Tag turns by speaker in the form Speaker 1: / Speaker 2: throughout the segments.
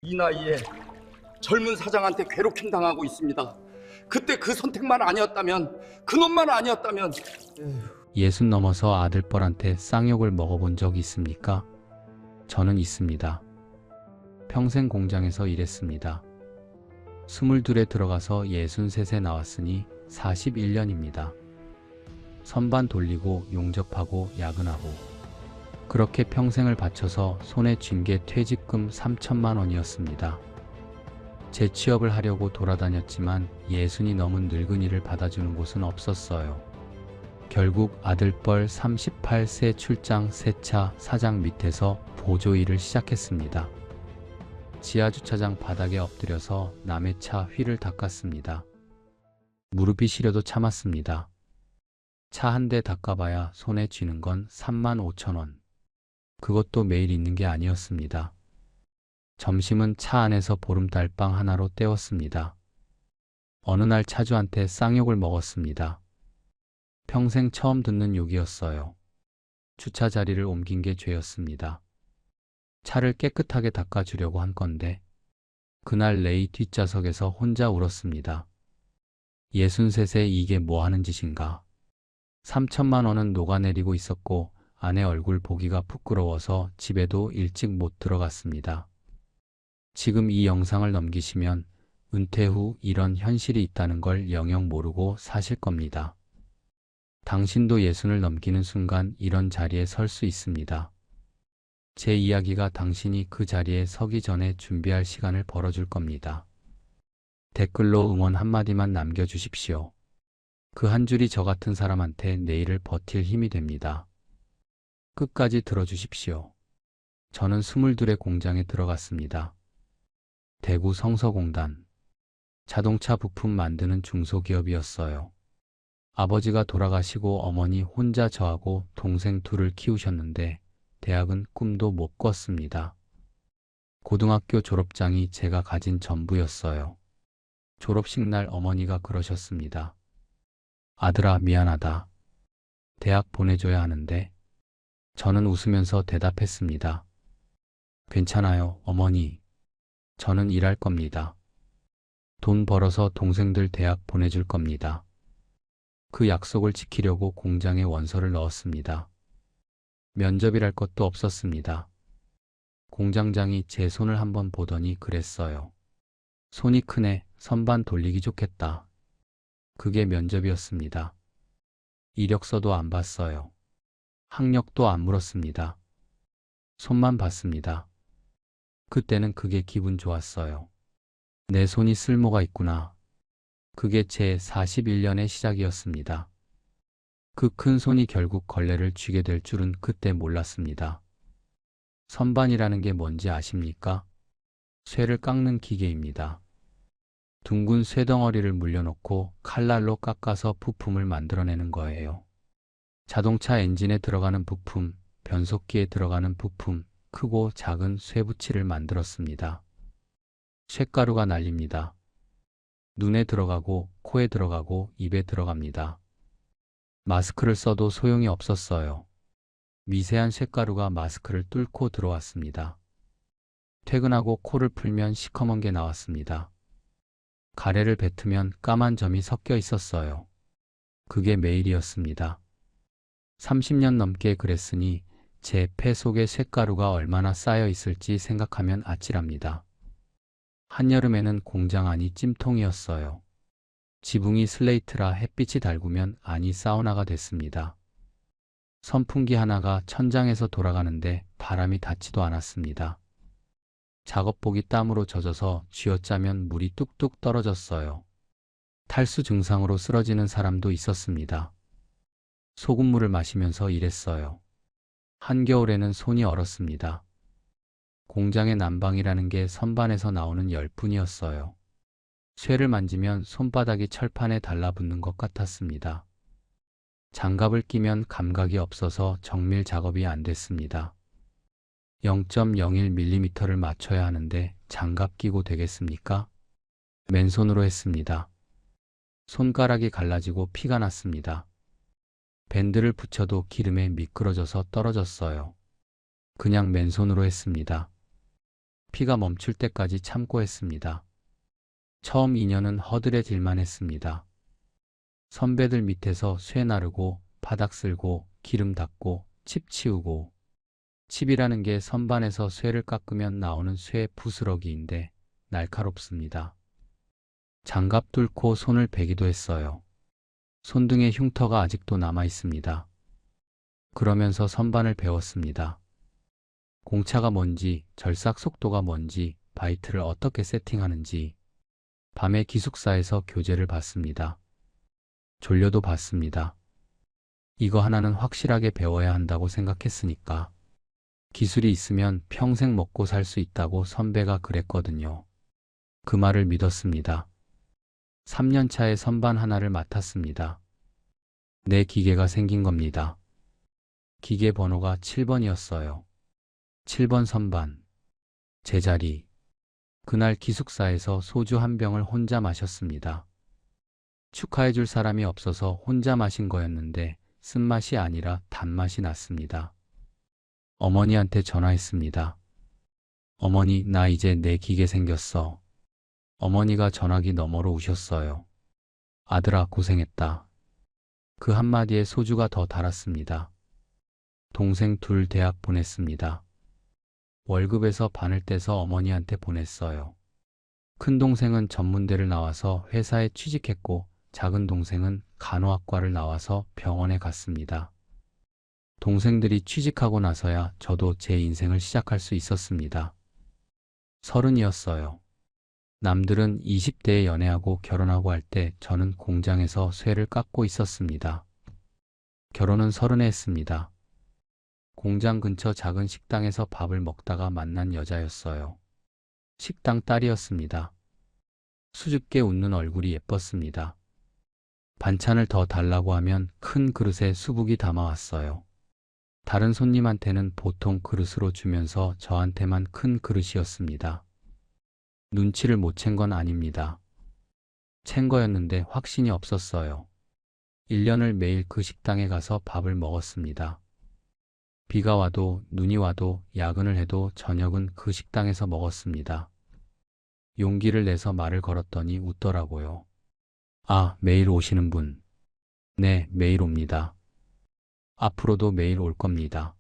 Speaker 1: 이 나이에 젊은 사장한테 괴롭힘 당하고 있습니다. 그때 그 선택만 아니었다면, 그놈만 아니었다면.
Speaker 2: 예순 넘어서 아들뻘한테 쌍욕을 먹어본 적 있습니까? 저는 있습니다. 평생 공장에서 일했습니다. 22에 들어가서 63세 나왔으니 41년입니다. 선반 돌리고 용접하고 야근하고 그렇게 평생을 바쳐서 손에 쥔 게 퇴직금 3천만 원이었습니다. 재취업을 하려고 돌아다녔지만 60이 넘은 늙은이를 받아주는 곳은 없었어요. 결국 아들뻘 38세 출장 세차 사장 밑에서 보조 일을 시작했습니다. 지하주차장 바닥에 엎드려서 남의 차 휠을 닦았습니다. 무릎이 시려도 참았습니다. 차 한 대 닦아봐야 손에 쥐는 건 3만 5천 원. 그것도 매일 있는 게 아니었습니다. 점심은 차 안에서 보름달빵 하나로 때웠습니다. 어느 날 차주한테 쌍욕을 먹었습니다. 평생 처음 듣는 욕이었어요. 주차 자리를 옮긴 게 죄였습니다. 차를 깨끗하게 닦아주려고 한 건데 그날 레이 뒷좌석에서 혼자 울었습니다. 63세 이게 뭐 하는 짓인가. 3천만 원은 녹아내리고 있었고 아내 얼굴 보기가 부끄러워서 집에도 일찍 못 들어갔습니다. 지금 이 영상을 넘기시면 은퇴 후 이런 현실이 있다는 걸 영영 모르고 사실 겁니다. 당신도 60을 넘기는 순간 이런 자리에 설 수 있습니다. 제 이야기가 당신이 그 자리에 서기 전에 준비할 시간을 벌어줄 겁니다. 댓글로 응원 한마디만 남겨주십시오. 그 한 줄이 저 같은 사람한테 내일을 버틸 힘이 됩니다. 끝까지 들어주십시오. 저는 22의 공장에 들어갔습니다. 대구 성서공단. 자동차 부품 만드는 중소기업이었어요. 아버지가 돌아가시고 어머니 혼자 저하고 동생 둘을 키우셨는데 대학은 꿈도 못 꿨습니다. 고등학교 졸업장이 제가 가진 전부였어요. 졸업식 날 어머니가 그러셨습니다. 아들아, 미안하다. 대학 보내줘야 하는데. 저는 웃으면서 대답했습니다. 괜찮아요, 어머니. 저는 일할 겁니다. 돈 벌어서 동생들 대학 보내줄 겁니다. 그 약속을 지키려고 공장에 원서를 넣었습니다. 면접이랄 것도 없었습니다. 공장장이 제 손을 한번 보더니 그랬어요. 손이 크네, 선반 돌리기 좋겠다. 그게 면접이었습니다. 이력서도 안 봤어요. 학력도 안 물었습니다. 손만 봤습니다. 그때는 그게 기분 좋았어요. 내 손이 쓸모가 있구나. 그게 제 41년의 시작이었습니다. 그 큰 손이 결국 걸레를 쥐게 될 줄은 그때 몰랐습니다. 선반이라는 게 뭔지 아십니까? 쇠를 깎는 기계입니다. 둥근 쇠덩어리를 물려놓고 칼날로 깎아서 부품을 만들어내는 거예요. 자동차 엔진에 들어가는 부품, 변속기에 들어가는 부품, 크고 작은 쇠붙이를 만들었습니다. 쇠가루가 날립니다. 눈에 들어가고 코에 들어가고 입에 들어갑니다. 마스크를 써도 소용이 없었어요. 미세한 쇳가루가 마스크를 뚫고 들어왔습니다. 퇴근하고 코를 풀면 시커먼 게 나왔습니다. 가래를 뱉으면 까만 점이 섞여 있었어요. 그게 매일이었습니다. 30년 넘게 그랬으니 제 폐 속에 쇳가루가 얼마나 쌓여 있을지 생각하면 아찔합니다. 한여름에는 공장 안이 찜통이었어요. 지붕이 슬레이트라 햇빛이 달구면 안이 사우나가 됐습니다. 선풍기 하나가 천장에서 돌아가는데 바람이 닿지도 않았습니다. 작업복이 땀으로 젖어서 쥐어짜면 물이 뚝뚝 떨어졌어요. 탈수 증상으로 쓰러지는 사람도 있었습니다. 소금물을 마시면서 일했어요. 한겨울에는 손이 얼었습니다. 공장의 난방이라는 게 선반에서 나오는 열뿐이었어요. 쇠를 만지면 손바닥이 철판에 달라붙는 것 같았습니다. 장갑을 끼면 감각이 없어서 정밀 작업이 안 됐습니다. 0.01mm를 맞춰야 하는데 장갑 끼고 되겠습니까? 맨손으로 했습니다. 손가락이 갈라지고 피가 났습니다. 밴드를 붙여도 기름에 미끄러져서 떨어졌어요. 그냥 맨손으로 했습니다. 피가 멈출 때까지 참고 했습니다. 처음 2년은 허드레질만 했습니다. 선배들 밑에서 쇠 나르고 바닥 쓸고 기름 닦고 칩 치우고, 칩이라는 게 선반에서 쇠를 깎으면 나오는 쇠 부스러기인데 날카롭습니다. 장갑 뚫고 손을 베기도 했어요. 손등에 흉터가 아직도 남아 있습니다. 그러면서 선반을 배웠습니다. 공차가 뭔지, 절삭 속도가 뭔지, 바이트를 어떻게 세팅하는지. 밤에 기숙사에서 교재를 봤습니다. 졸려도 봤습니다. 이거 하나는 확실하게 배워야 한다고 생각했으니까. 기술이 있으면 평생 먹고 살 수 있다고 선배가 그랬거든요. 그 말을 믿었습니다. 3년 차에 선반 하나를 맡았습니다. 내 기계가 생긴 겁니다. 기계 번호가 7번이었어요. 7번 선반. 제자리. 그날 기숙사에서 소주 한 병을 혼자 마셨습니다. 축하해줄 사람이 없어서 혼자 마신 거였는데 쓴맛이 아니라 단맛이 났습니다. 어머니한테 전화했습니다. 어머니, 나 이제 내 기계 생겼어. 어머니가 전화기 너머로 우셨어요. 아들아, 고생했다. 그 한마디에 소주가 더 달았습니다. 동생 둘 대학 보냈습니다. 월급에서 반을 떼서 어머니한테 보냈어요. 큰 동생은 전문대를 나와서 회사에 취직했고, 작은 동생은 간호학과를 나와서 병원에 갔습니다. 동생들이 취직하고 나서야 저도 제 인생을 시작할 수 있었습니다. 30이었어요. 남들은 20대에 연애하고 결혼하고 할 때 저는 공장에서 쇠를 깎고 있었습니다. 결혼은 30에 했습니다. 공장 근처 작은 식당에서 밥을 먹다가 만난 여자였어요. 식당 딸이었습니다. 수줍게 웃는 얼굴이 예뻤습니다. 반찬을 더 달라고 하면 큰 그릇에 수북이 담아왔어요. 다른 손님한테는 보통 그릇으로 주면서 저한테만 큰 그릇이었습니다. 눈치를 못 챈 건 아닙니다. 챈 거였는데 확신이 없었어요. 1년을 매일 그 식당에 가서 밥을 먹었습니다. 비가 와도 눈이 와도 야근을 해도 저녁은 그 식당에서 먹었습니다. 용기를 내서 말을 걸었더니 웃더라고요. 아, 매일 오시는 분. 네, 매일 옵니다. 앞으로도 매일 올 겁니다.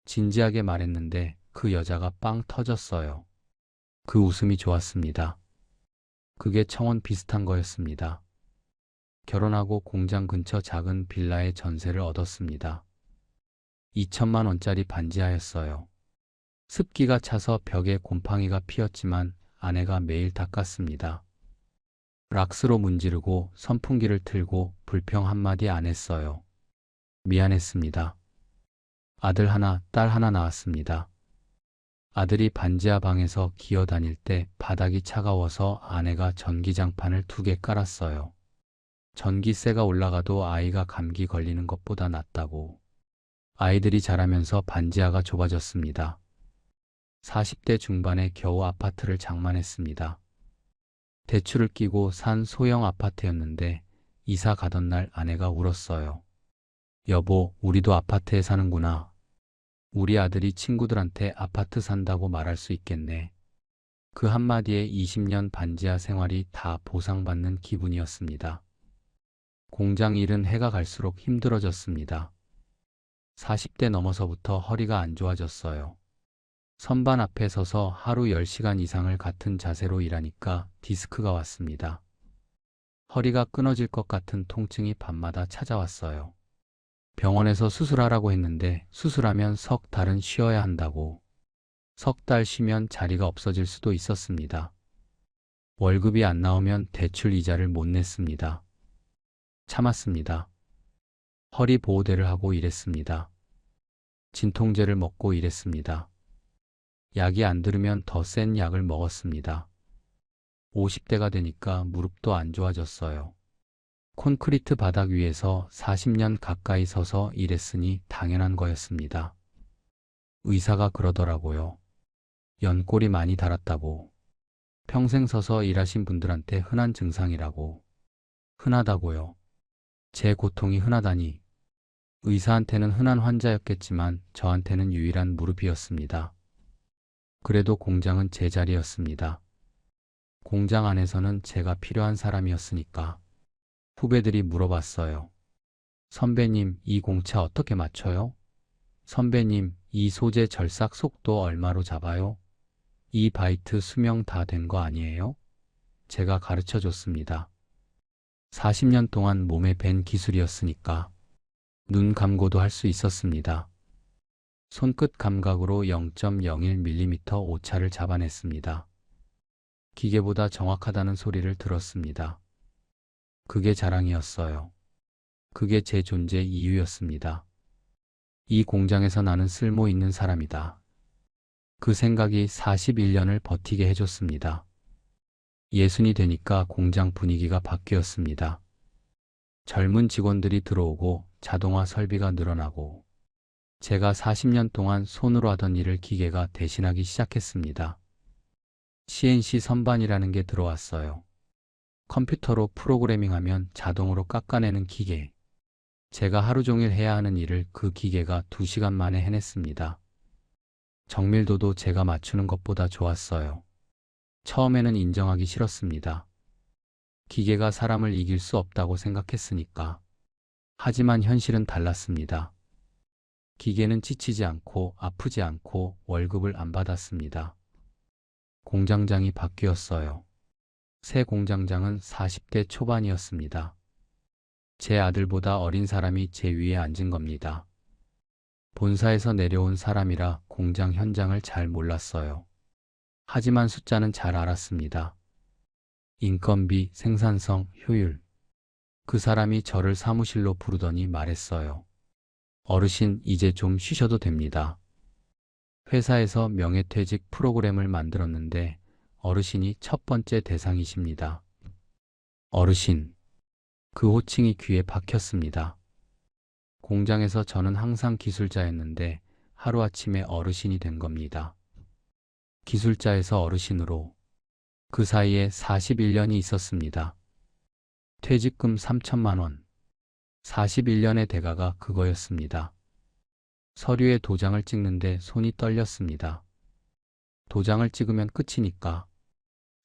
Speaker 2: 진지하게 말했는데 그 여자가 빵 터졌어요. 그 웃음이 좋았습니다. 그게 청혼 비슷한 거였습니다. 결혼하고 공장 근처 작은 빌라의 전세를 얻었습니다. 2천만 원짜리 반지하였어요. 습기가 차서 벽에 곰팡이가 피었지만 아내가 매일 닦았습니다. 락스로 문지르고 선풍기를 틀고 불평 한마디 안 했어요. 미안했습니다. 아들 하나, 딸 하나 낳았습니다. 아들이 반지하 방에서 기어다닐 때 바닥이 차가워서 아내가 전기장판을 2개 깔았어요. 전기세가 올라가도 아이가 감기 걸리는 것보다 낫다고. 아이들이 자라면서 반지하가 좁아졌습니다. 40대 중반에 겨우 아파트를 장만했습니다. 대출을 끼고 산 소형 아파트였는데 이사 가던 날 아내가 울었어요. 여보, 우리도 아파트에 사는구나. 우리 아들이 친구들한테 아파트 산다고 말할 수 있겠네. 그 한마디에 20년 반지하 생활이 다 보상받는 기분이었습니다. 공장 일은 해가 갈수록 힘들어졌습니다. 40대 넘어서부터 허리가 안 좋아졌어요. 선반 앞에 서서 하루 10시간 이상을 같은 자세로 일하니까 디스크가 왔습니다. 허리가 끊어질 것 같은 통증이 밤마다 찾아왔어요. 병원에서 수술하라고 했는데 수술하면 석 달은 쉬어야 한다고. 석 달 쉬면 자리가 없어질 수도 있었습니다. 월급이 안 나오면 대출 이자를 못 냈습니다. 참았습니다. 허리 보호대를 하고 일했습니다. 진통제를 먹고 일했습니다. 약이 안 들으면 더 센 약을 먹었습니다. 50대가 되니까 무릎도 안 좋아졌어요. 콘크리트 바닥 위에서 40년 가까이 서서 일했으니 당연한 거였습니다. 의사가 그러더라고요. 연골이 많이 닳았다고. 평생 서서 일하신 분들한테 흔한 증상이라고. 흔하다고요. 제 고통이 흔하다니. 의사한테는 흔한 환자였겠지만 저한테는 유일한 무릎이었습니다. 그래도 공장은 제 자리였습니다. 공장 안에서는 제가 필요한 사람이었으니까. 후배들이 물어봤어요. 선배님, 이 공차 어떻게 맞춰요? 선배님, 이 소재 절삭 속도 얼마로 잡아요? 이 바이트 수명 다 된 거 아니에요? 제가 가르쳐 줬습니다. 40년 동안 몸에 밴 기술이었으니까 눈 감고도 할 수 있었습니다. 손끝 감각으로 0.01mm 오차를 잡아냈습니다. 기계보다 정확하다는 소리를 들었습니다. 그게 자랑이었어요. 그게 제 존재 이유였습니다. 이 공장에서 나는 쓸모 있는 사람이다. 그 생각이 41년을 버티게 해줬습니다. 예순이 되니까 공장 분위기가 바뀌었습니다. 젊은 직원들이 들어오고 자동화 설비가 늘어나고 제가 40년 동안 손으로 하던 일을 기계가 대신하기 시작했습니다. CNC 선반이라는 게 들어왔어요. 컴퓨터로 프로그래밍하면 자동으로 깎아내는 기계. 제가 하루 종일 해야 하는 일을 그 기계가 2시간 만에 해냈습니다. 정밀도도 제가 맞추는 것보다 좋았어요. 처음에는 인정하기 싫었습니다. 기계가 사람을 이길 수 없다고 생각했으니까. 하지만 현실은 달랐습니다. 기계는 지치지 않고 아프지 않고 월급을 안 받았습니다. 공장장이 바뀌었어요. 새 공장장은 40대 초반이었습니다. 제 아들보다 어린 사람이 제 위에 앉은 겁니다. 본사에서 내려온 사람이라 공장 현장을 잘 몰랐어요. 하지만 숫자는 잘 알았습니다. 인건비, 생산성, 효율. 그 사람이 저를 사무실로 부르더니 말했어요. 어르신, 이제 좀 쉬셔도 됩니다. 회사에서 명예퇴직 프로그램을 만들었는데 어르신이 첫 번째 대상이십니다. 어르신. 그 호칭이 귀에 박혔습니다. 공장에서 저는 항상 기술자였는데 하루아침에 어르신이 된 겁니다. 기술자에서 어르신으로. 그 사이에 41년이 있었습니다. 퇴직금 3천만 원. 41년의 대가가 그거였습니다. 서류에 도장을 찍는데 손이 떨렸습니다. 도장을 찍으면 끝이니까.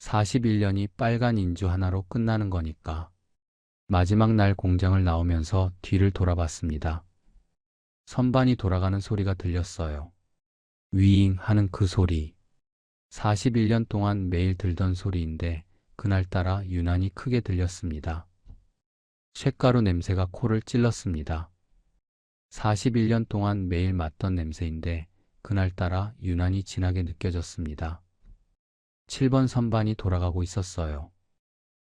Speaker 2: 41년이 빨간 인주 하나로 끝나는 거니까. 마지막 날 공장을 나오면서 뒤를 돌아봤습니다. 선반이 돌아가는 소리가 들렸어요. 위잉 하는 그 소리. 41년 동안 매일 들던 소리인데 그날따라 유난히 크게 들렸습니다. 쇳가루 냄새가 코를 찔렀습니다. 41년 동안 매일 맡던 냄새인데 그날따라 유난히 진하게 느껴졌습니다. 7번 선반이 돌아가고 있었어요.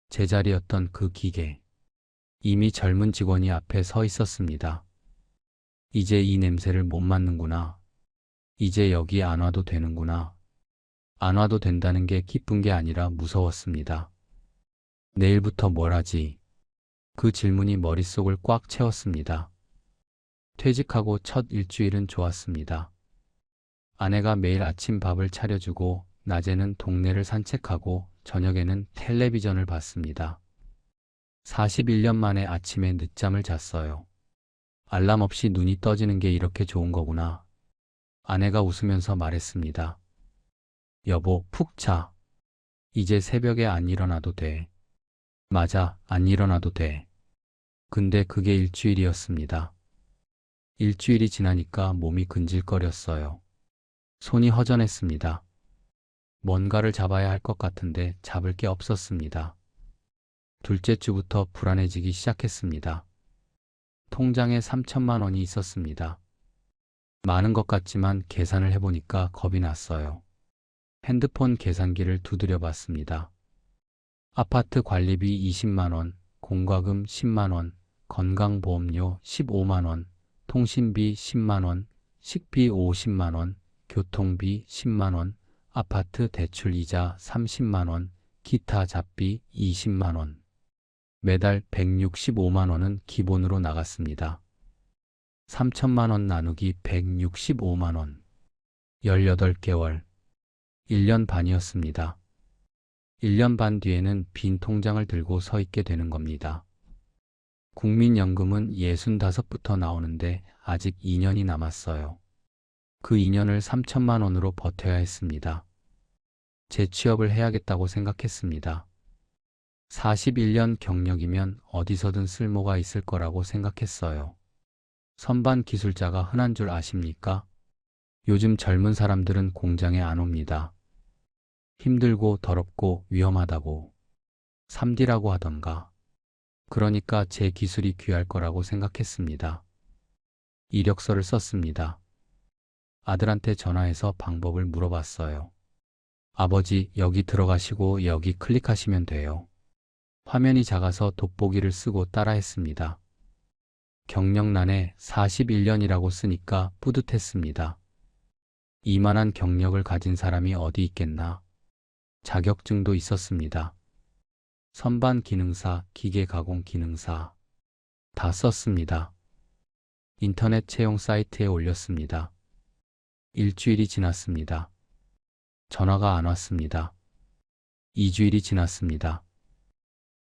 Speaker 2: 제자리였던 그 기계. 이미 젊은 직원이 앞에 서 있었습니다. 이제 이 냄새를 못 맡는구나. 이제 여기 안 와도 되는구나. 안 와도 된다는 게 기쁜 게 아니라 무서웠습니다. 내일부터 뭘 하지? 그 질문이 머릿속을 꽉 채웠습니다. 퇴직하고 첫 일주일은 좋았습니다. 아내가 매일 아침 밥을 차려주고 낮에는 동네를 산책하고 저녁에는 텔레비전을 봤습니다. 41년 만에 아침에 늦잠을 잤어요. 알람 없이 눈이 떠지는 게 이렇게 좋은 거구나. 아내가 웃으면서 말했습니다. 여보, 푹 자. 이제 새벽에 안 일어나도 돼. 맞아, 안 일어나도 돼. 근데 그게 일주일이었습니다. 일주일이 지나니까 몸이 근질거렸어요. 손이 허전했습니다. 뭔가를 잡아야 할 것 같은데 잡을 게 없었습니다. 둘째 주부터 불안해지기 시작했습니다. 통장에 3천만 원이 있었습니다. 많은 것 같지만 계산을 해보니까 겁이 났어요. 핸드폰 계산기를 두드려 봤습니다. 아파트 관리비 20만 원, 공과금 10만 원, 건강보험료 15만 원, 통신비 10만 원, 식비 50만 원, 교통비 10만 원, 아파트 대출 이자 30만 원, 기타 잡비 20만 원. 매달 165만 원은 기본으로 나갔습니다. 3천만 원 나누기 165만 원. 18개월. 1년 반이었습니다. 1년 반 뒤에는 빈 통장을 들고 서 있게 되는 겁니다. 국민연금은 65부터 나오는데 아직 2년이 남았어요. 그 2년을 3천만 원으로 버텨야 했습니다. 재취업을 해야겠다고 생각했습니다. 41년 경력이면 어디서든 쓸모가 있을 거라고 생각했어요. 선반 기술자가 흔한 줄 아십니까? 요즘 젊은 사람들은 공장에 안 옵니다. 힘들고 더럽고 위험하다고 3D라고 하던가. 그러니까 제 기술이 귀할 거라고 생각했습니다. 이력서를 썼습니다. 아들한테 전화해서 방법을 물어봤어요. 아버지, 여기 들어가시고 여기 클릭하시면 돼요. 화면이 작아서 돋보기를 쓰고 따라했습니다. 경력란에 41년이라고 쓰니까 뿌듯했습니다. 이만한 경력을 가진 사람이 어디 있겠나. 자격증도 있었습니다. 선반 기능사, 기계 가공 기능사 다 썼습니다. 인터넷 채용 사이트에 올렸습니다. 일주일이 지났습니다. 전화가 안 왔습니다. 2주일이 지났습니다.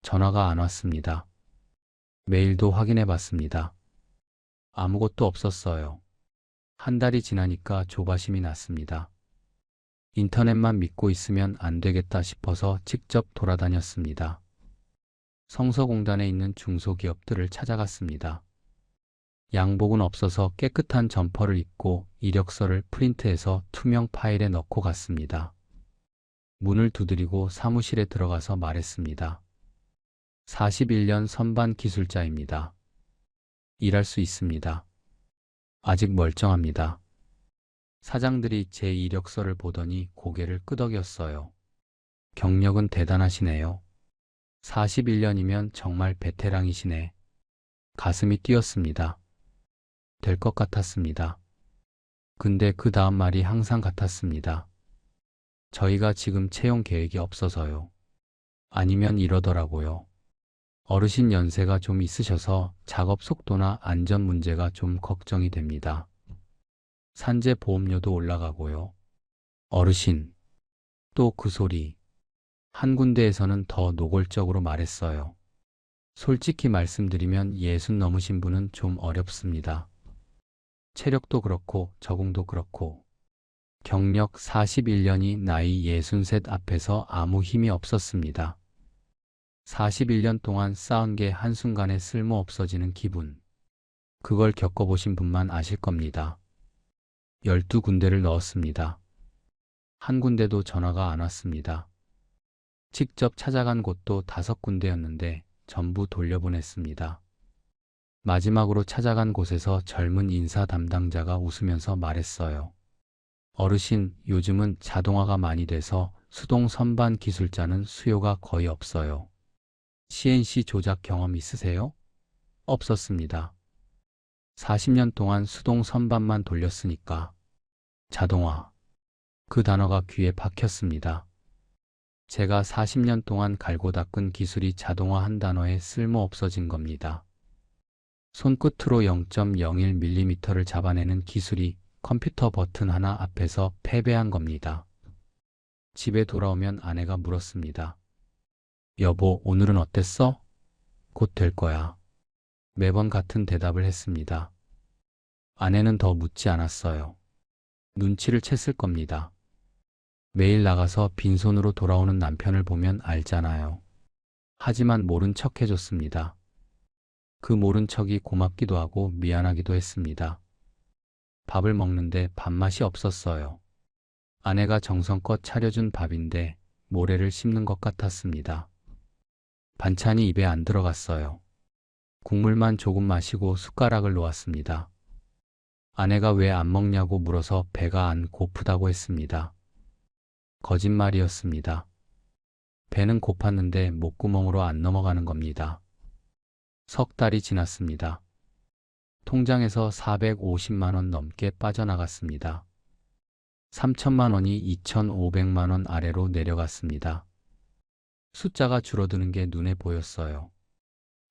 Speaker 2: 전화가 안 왔습니다. 메일도 확인해 봤습니다. 아무것도 없었어요. 한 달이 지나니까 조바심이 났습니다. 인터넷만 믿고 있으면 안 되겠다 싶어서 직접 돌아다녔습니다. 성서공단에 있는 중소기업들을 찾아갔습니다. 양복은 없어서 깨끗한 점퍼를 입고 이력서를 프린트해서 투명 파일에 넣고 갔습니다. 문을 두드리고 사무실에 들어가서 말했습니다. 41년 선반 기술자입니다. 일할 수 있습니다. 아직 멀쩡합니다. 사장들이 제 이력서를 보더니 고개를 끄덕였어요. 경력은 대단하시네요. 41년이면 정말 베테랑이시네. 가슴이 뛰었습니다. 될 것 같았습니다. 근데 그 다음 말이 항상 같았습니다. 저희가 지금 채용 계획이 없어서요. 아니면 이러더라고요. 어르신 연세가 좀 있으셔서 작업 속도나 안전 문제가 좀 걱정이 됩니다. 산재 보험료도 올라가고요. 어르신, 또 그 소리. 한 군데에서는 더 노골적으로 말했어요. 솔직히 말씀드리면 60 넘으신 분은 좀 어렵습니다. 체력도 그렇고 적응도 그렇고 경력 41년이 나이 63 앞에서 아무 힘이 없었습니다. 41년 동안 쌓은 게 한순간에 쓸모 없어지는 기분. 그걸 겪어보신 분만 아실 겁니다. 12군데를 넣었습니다. 한 군데도 전화가 안 왔습니다. 직접 찾아간 곳도 5군데였는데 전부 돌려보냈습니다. 마지막으로 찾아간 곳에서 젊은 인사 담당자가 웃으면서 말했어요. 어르신, 요즘은 자동화가 많이 돼서 수동 선반 기술자는 수요가 거의 없어요. CNC 조작 경험 있으세요? 없었습니다. 40년 동안 수동 선반만 돌렸으니까. 자동화. 그 단어가 귀에 박혔습니다. 제가 40년 동안 갈고 닦은 기술이 자동화 한 단어에 쓸모 없어진 겁니다. 손끝으로 0.01mm를 잡아내는 기술이 컴퓨터 버튼 하나 앞에서 패배한 겁니다. 집에 돌아오면 아내가 물었습니다. 여보, 오늘은 어땠어? 곧 될 거야. 매번 같은 대답을 했습니다. 아내는 더 묻지 않았어요. 눈치를 챘을 겁니다. 매일 나가서 빈손으로 돌아오는 남편을 보면 알잖아요. 하지만 모른 척 해줬습니다. 그 모른 척이 고맙기도 하고 미안하기도 했습니다. 밥을 먹는데 밥맛이 없었어요. 아내가 정성껏 차려준 밥인데 모래를 씹는 것 같았습니다. 반찬이 입에 안 들어갔어요. 국물만 조금 마시고 숟가락을 놓았습니다. 아내가 왜 안 먹냐고 물어서 배가 안 고프다고 했습니다. 거짓말이었습니다. 배는 고팠는데 목구멍으로 안 넘어가는 겁니다. 석 달이 지났습니다. 통장에서 450만 원 넘게 빠져나갔습니다. 3천만 원이 2,500만 원 아래로 내려갔습니다. 숫자가 줄어드는 게 눈에 보였어요.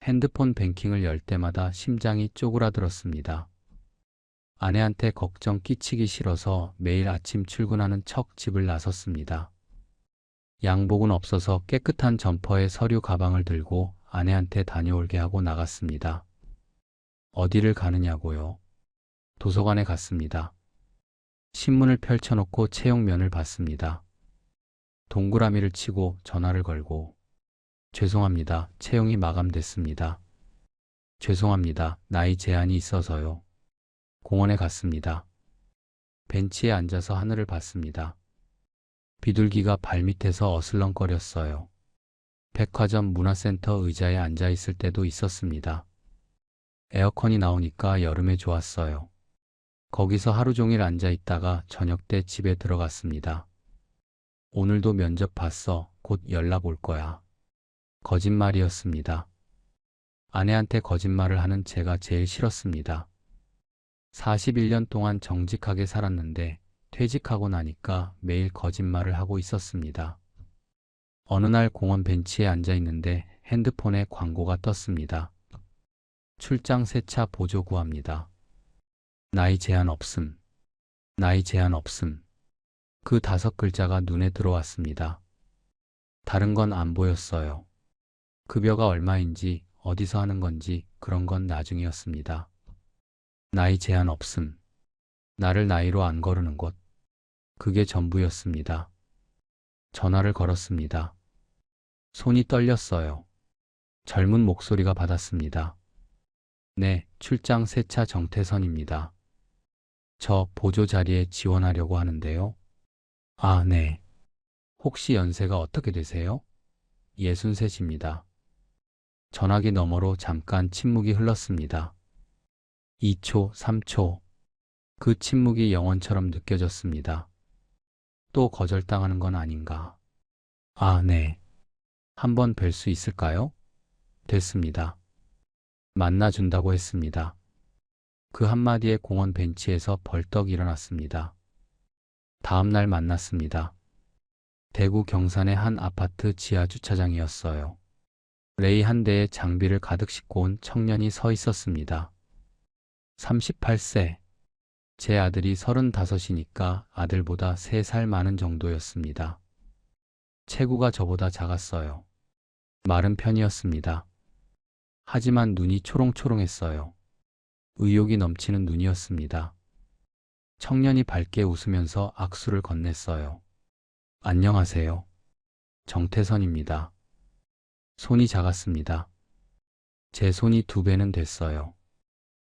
Speaker 2: 핸드폰 뱅킹을 열 때마다 심장이 쪼그라들었습니다. 아내한테 걱정 끼치기 싫어서 매일 아침 출근하는 척 집을 나섰습니다. 양복은 없어서 깨끗한 점퍼에 서류 가방을 들고 아내한테 다녀올게 하고 나갔습니다. 어디를 가느냐고요? 도서관에 갔습니다. 신문을 펼쳐놓고 채용면을 봤습니다. 동그라미를 치고 전화를 걸고 죄송합니다. 채용이 마감됐습니다. 죄송합니다. 나이 제한이 있어서요. 공원에 갔습니다. 벤치에 앉아서 하늘을 봤습니다. 비둘기가 발밑에서 어슬렁거렸어요. 백화점 문화센터 의자에 앉아 있을 때도 있었습니다. 에어컨이 나오니까 여름에 좋았어요. 거기서 하루 종일 앉아 있다가 저녁 때 집에 들어갔습니다. 오늘도 면접 봤어. 곧 연락 올 거야. 거짓말이었습니다. 아내한테 거짓말을 하는 제가 제일 싫었습니다. 41년 동안 정직하게 살았는데 퇴직하고 나니까 매일 거짓말을 하고 있었습니다. 어느 날 공원 벤치에 앉아 있는데 핸드폰에 광고가 떴습니다. 출장 세차 보조 구합니다. 나이 제한 없음. 나이 제한 없음. 그 5글자가 눈에 들어왔습니다. 다른 건 안 보였어요. 급여가 얼마인지, 어디서 하는 건지 그런 건 나중이었습니다. 나이 제한 없음. 나를 나이로 안 거르는 곳. 그게 전부였습니다. 전화를 걸었습니다. 손이 떨렸어요. 젊은 목소리가 받았습니다. 네, 출장 세차 정태선입니다. 저 보조 자리에 지원하려고 하는데요. 아, 네. 혹시 연세가 어떻게 되세요? 63입니다. 전화기 너머로 잠깐 침묵이 흘렀습니다. 2초, 3초. 그 침묵이 영원처럼 느껴졌습니다. 또 거절당하는 건 아닌가. 아, 네. 한번 뵐 수 있을까요? 됐습니다. 만나준다고 했습니다. 그 한마디에 공원 벤치에서 벌떡 일어났습니다. 다음 날 만났습니다. 대구 경산의 한 아파트 지하 주차장이었어요. 레이 한 대에 장비를 가득 싣고 온 청년이 서 있었습니다. 38세. 제 아들이 35이니까 아들보다 3살 많은 정도였습니다. 체구가 저보다 작았어요. 마른 편이었습니다. 하지만 눈이 초롱초롱했어요. 의욕이 넘치는 눈이었습니다. 청년이 밝게 웃으면서 악수를 건넸어요. 안녕하세요. 정태선입니다. 손이 작았습니다. 제 손이 2배는 됐어요.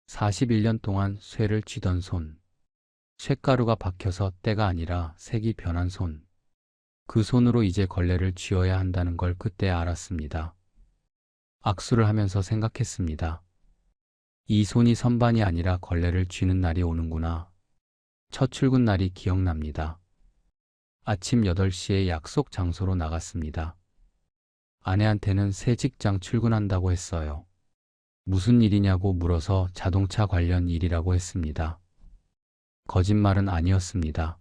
Speaker 2: 41년 동안 쇠를 쥐던 손. 쇳가루가 박혀서 때가 아니라 색이 변한 손. 그 손으로 이제 걸레를 쥐어야 한다는 걸 그때 알았습니다. 악수를 하면서 생각했습니다. 이 손이 선반이 아니라 걸레를 쥐는 날이 오는구나. 첫 출근 날이 기억납니다. 아침 8시에 약속 장소로 나갔습니다. 아내한테는 새 직장 출근한다고 했어요. 무슨 일이냐고 물어서 자동차 관련 일이라고 했습니다. 거짓말은 아니었습니다.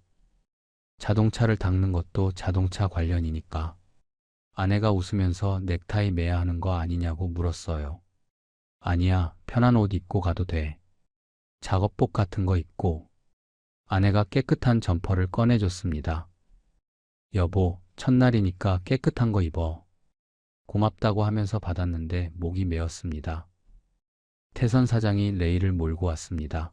Speaker 2: 자동차를 닦는 것도 자동차 관련이니까. 아내가 웃으면서 넥타이 매야 하는 거 아니냐고 물었어요. 아니야, 편한 옷 입고 가도 돼. 작업복 같은 거 입고. 아내가 깨끗한 점퍼를 꺼내줬습니다. 여보, 첫날이니까 깨끗한 거 입어. 고맙다고 하면서 받았는데 목이 메었습니다. 태선 사장이 레이를 몰고 왔습니다.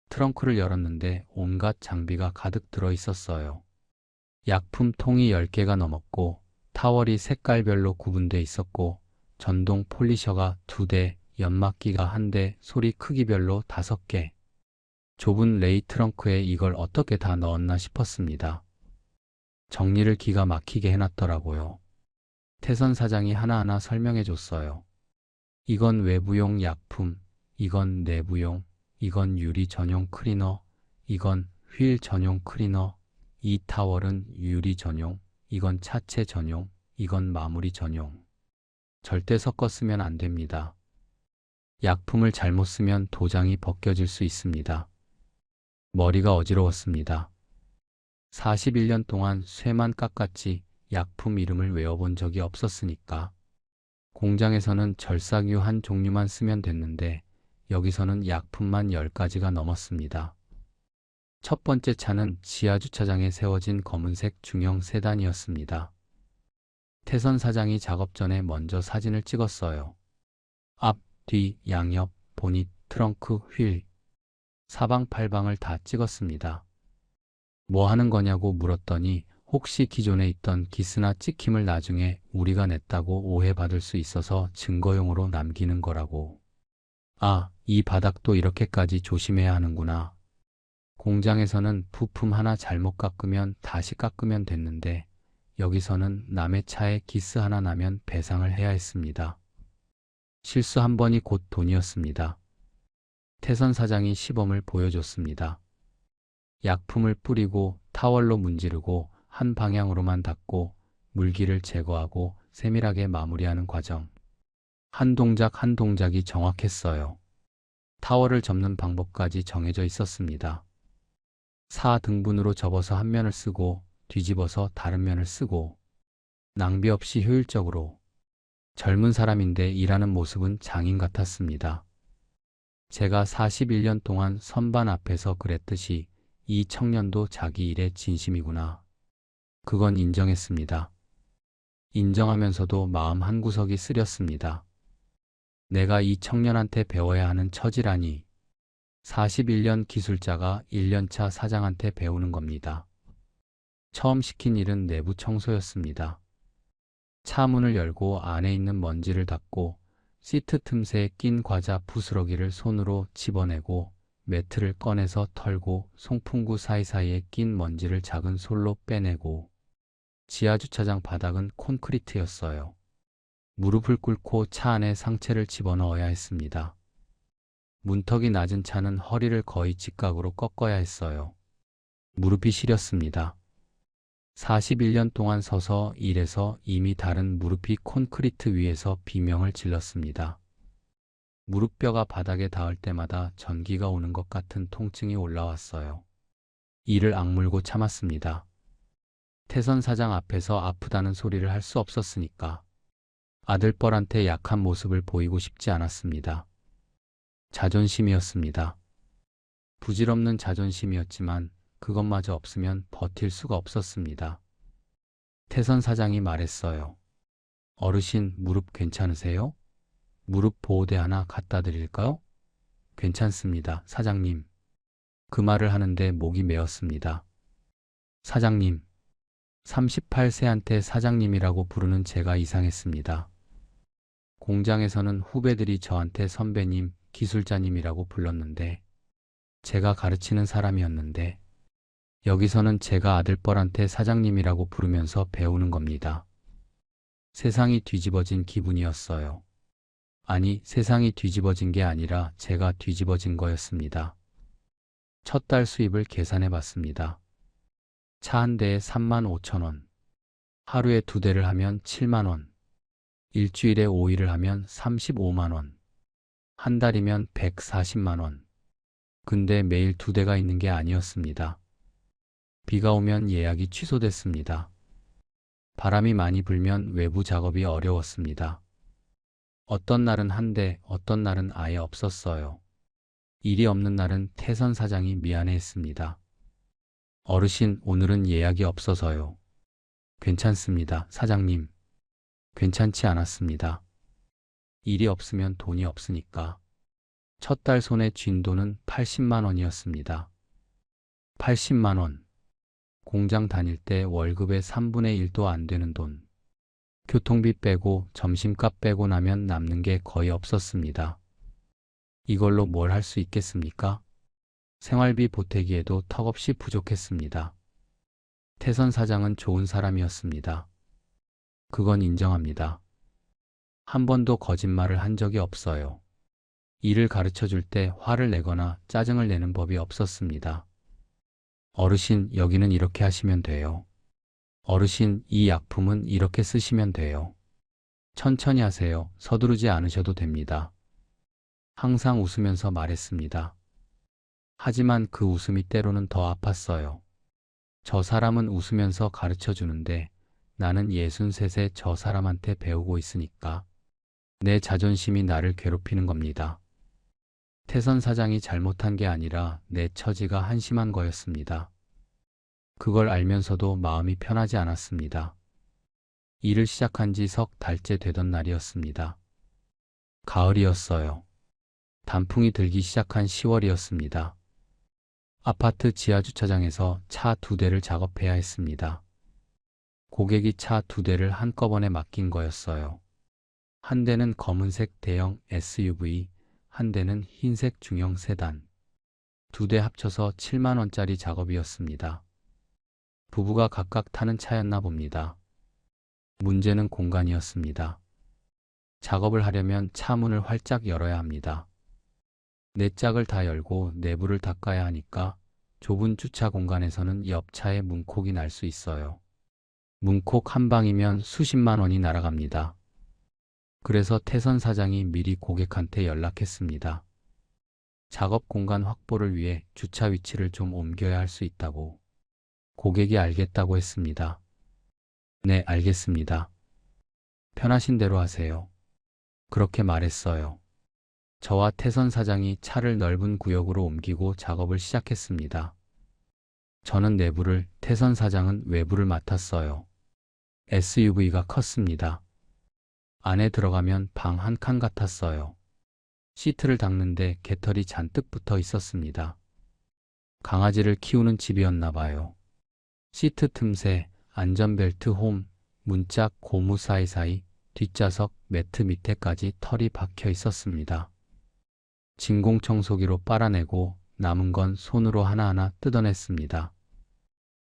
Speaker 2: 트렁크를 열었는데 온갖 장비가 가득 들어 있었어요. 약품 통이 10개가 넘었고 타월이 색깔별로 구분돼 있었고 전동 폴리셔가 2대, 연막기가 1대, 소리 크기별로 5개. 좁은 레이 트렁크에 이걸 어떻게 다 넣었나 싶었습니다. 정리를 기가 막히게 해놨더라고요. 태선 사장이 하나하나 설명해 줬어요. 이건 외부용 약품, 이건 내부용, 이건 유리 전용 클리너, 이건 휠 전용 클리너, 이 타월은 유리 전용, 이건 차체 전용, 이건 마무리 전용. 절대 섞어 쓰면 안 됩니다. 약품을 잘못 쓰면 도장이 벗겨질 수 있습니다. 머리가 어지러웠습니다. 41년 동안 쇠만 깎았지 약품 이름을 외워본 적이 없었으니까. 공장에서는 절삭유 한 종류만 쓰면 됐는데 여기서는 약품만 10가지가 넘었습니다. 첫 번째 차는 지하 주차장에 세워진 검은색 중형 세단이었습니다. 태선 사장이 작업 전에 먼저 사진을 찍었어요. 앞, 뒤, 양옆, 보닛, 트렁크, 휠. 사방팔방을 다 찍었습니다. 뭐 하는 거냐고 물었더니 혹시 기존에 있던 기스나 찍힘을 나중에 우리가 냈다고 오해받을 수 있어서 증거용으로 남기는 거라고. 아, 이 바닥도 이렇게까지 조심해야 하는구나. 공장에서는 부품 하나 잘못 깎으면 다시 깎으면 됐는데 여기서는 남의 차에 기스 하나 나면 배상을 해야 했습니다. 실수 한 번이 곧 돈이었습니다. 태선 사장이 시범을 보여줬습니다. 약품을 뿌리고 타월로 문지르고 한 방향으로만 닦고 물기를 제거하고 세밀하게 마무리하는 과정. 한 동작 한 동작이 정확했어요. 타월을 접는 방법까지 정해져 있었습니다. 4등분으로 접어서 한 면을 쓰고 뒤집어서 다른 면을 쓰고 낭비 없이 효율적으로. 젊은 사람인데 일하는 모습은 장인 같았습니다. 제가 41년 동안 선반 앞에서 그랬듯이 이 청년도 자기 일에 진심이구나. 그건 인정했습니다. 인정하면서도 마음 한구석이 쓰렸습니다. 내가 이 청년한테 배워야 하는 처지라니. 41년 기술자가 1년차 사장한테 배우는 겁니다. 처음 시킨 일은 내부 청소였습니다. 차 문을 열고 안에 있는 먼지를 닦고 시트 틈새에 낀 과자 부스러기를 손으로 집어내고 매트를 꺼내서 털고 송풍구 사이사이에 낀 먼지를 작은 솔로 빼내고. 지하주차장 바닥은 콘크리트였어요. 무릎을 꿇고 차 안에 상체를 집어넣어야 했습니다. 문턱이 낮은 차는 허리를 거의 직각으로 꺾어야 했어요. 무릎이 시렸습니다. 41년 동안 서서 일해서 이미 다른 무릎이 콘크리트 위에서 비명을 질렀습니다. 무릎뼈가 바닥에 닿을 때마다 전기가 오는 것 같은 통증이 올라왔어요. 이를 악물고 참았습니다. 태선 사장 앞에서 아프다는 소리를 할 수 없었으니까. 아들뻘한테 약한 모습을 보이고 싶지 않았습니다. 자존심이었습니다. 부질없는 자존심이었지만 그것마저 없으면 버틸 수가 없었습니다. 태선 사장이 말했어요. 어르신 무릎 괜찮으세요? 무릎 보호대 하나 갖다 드릴까요? 괜찮습니다, 사장님. 그 말을 하는데 목이 메었습니다. 사장님. 38세한테 사장님이라고 부르는 제가 이상했습니다. 공장에서는 후배들이 저한테 선배님, 기술자님이라고 불렀는데 제가 가르치는 사람이었는데 여기서는 제가 아들뻘한테 사장님이라고 부르면서 배우는 겁니다. 세상이 뒤집어진 기분이었어요. 아니, 세상이 뒤집어진 게 아니라 제가 뒤집어진 거였습니다. 첫 달 수입을 계산해 봤습니다. 차 한 대에 35,000원. 하루에 2대를 하면 7만원. 일주일에 5일을 하면 35만원. 한 달이면 140만원. 근데 매일 2대가 있는 게 아니었습니다. 비가 오면 예약이 취소됐습니다. 바람이 많이 불면 외부 작업이 어려웠습니다. 어떤 날은 한 대, 어떤 날은 아예 없었어요. 일이 없는 날은 태선 사장이 미안해했습니다. 어르신, 오늘은 예약이 없어서요. 괜찮습니다, 사장님. 괜찮지 않았습니다. 일이 없으면 돈이 없으니까. 첫 달 손에 쥔 돈은 80만 원이었습니다. 80만 원. 공장 다닐 때 월급의 3분의 1도 안 되는 돈. 교통비 빼고 점심값 빼고 나면 남는 게 거의 없었습니다. 이걸로 뭘 할 수 있겠습니까? 생활비 보태기에도 턱없이 부족했습니다. 태선 사장은 좋은 사람이었습니다. 그건 인정합니다. 한 번도 거짓말을 한 적이 없어요. 일을 가르쳐 줄 때 화를 내거나 짜증을 내는 법이 없었습니다. 어르신, 여기는 이렇게 하시면 돼요. 어르신, 이 약품은 이렇게 쓰시면 돼요. 천천히 하세요. 서두르지 않으셔도 됩니다. 항상 웃으면서 말했습니다. 하지만 그 웃음이 때로는 더 아팠어요. 저 사람은 웃으면서 가르쳐 주는데 나는 63세 저 사람한테 배우고 있으니까 내 자존심이 나를 괴롭히는 겁니다. 태선 사장이 잘못한 게 아니라 내 처지가 한심한 거였습니다. 그걸 알면서도 마음이 편하지 않았습니다. 일을 시작한 지 석 달째 되던 날이었습니다. 가을이었어요. 단풍이 들기 시작한 10월이었습니다. 아파트 지하주차장에서 차 2대를 작업해야 했습니다. 고객이 차 2대를 한꺼번에 맡긴 거였어요. 한 대는 검은색 대형 SUV, 한 대는 흰색 중형 세단. 2대 합쳐서 7만 원짜리 작업이었습니다. 부부가 각각 타는 차였나 봅니다. 문제는 공간이었습니다. 작업을 하려면 차 문을 활짝 열어야 합니다. 네 짝을 다 열고 내부를 닦아야 하니까 좁은 주차 공간에서는 옆차에 문콕이 날 수 있어요. 문콕 한 방이면 수십만 원이 날아갑니다. 그래서 태선 사장이 미리 고객한테 연락했습니다. 작업 공간 확보를 위해 주차 위치를 좀 옮겨야 할 수 있다고. 고객이 알겠다고 했습니다. 네, 알겠습니다. 편하신 대로 하세요. 그렇게 말했어요. 저와 태선 사장이 차를 넓은 구역으로 옮기고 작업을 시작했습니다. 저는 내부를, 태선 사장은 외부를 맡았어요. SUV가 컸습니다. 안에 들어가면 방 한 칸 같았어요. 시트를 닦는데 개털이 잔뜩 붙어 있었습니다. 강아지를 키우는 집이었나 봐요. 시트 틈새, 안전벨트 홈, 문짝 고무 사이사이, 뒷좌석 매트 밑에까지 털이 박혀 있었습니다. 진공청소기로 빨아내고 남은 건 손으로 하나하나 뜯어냈습니다.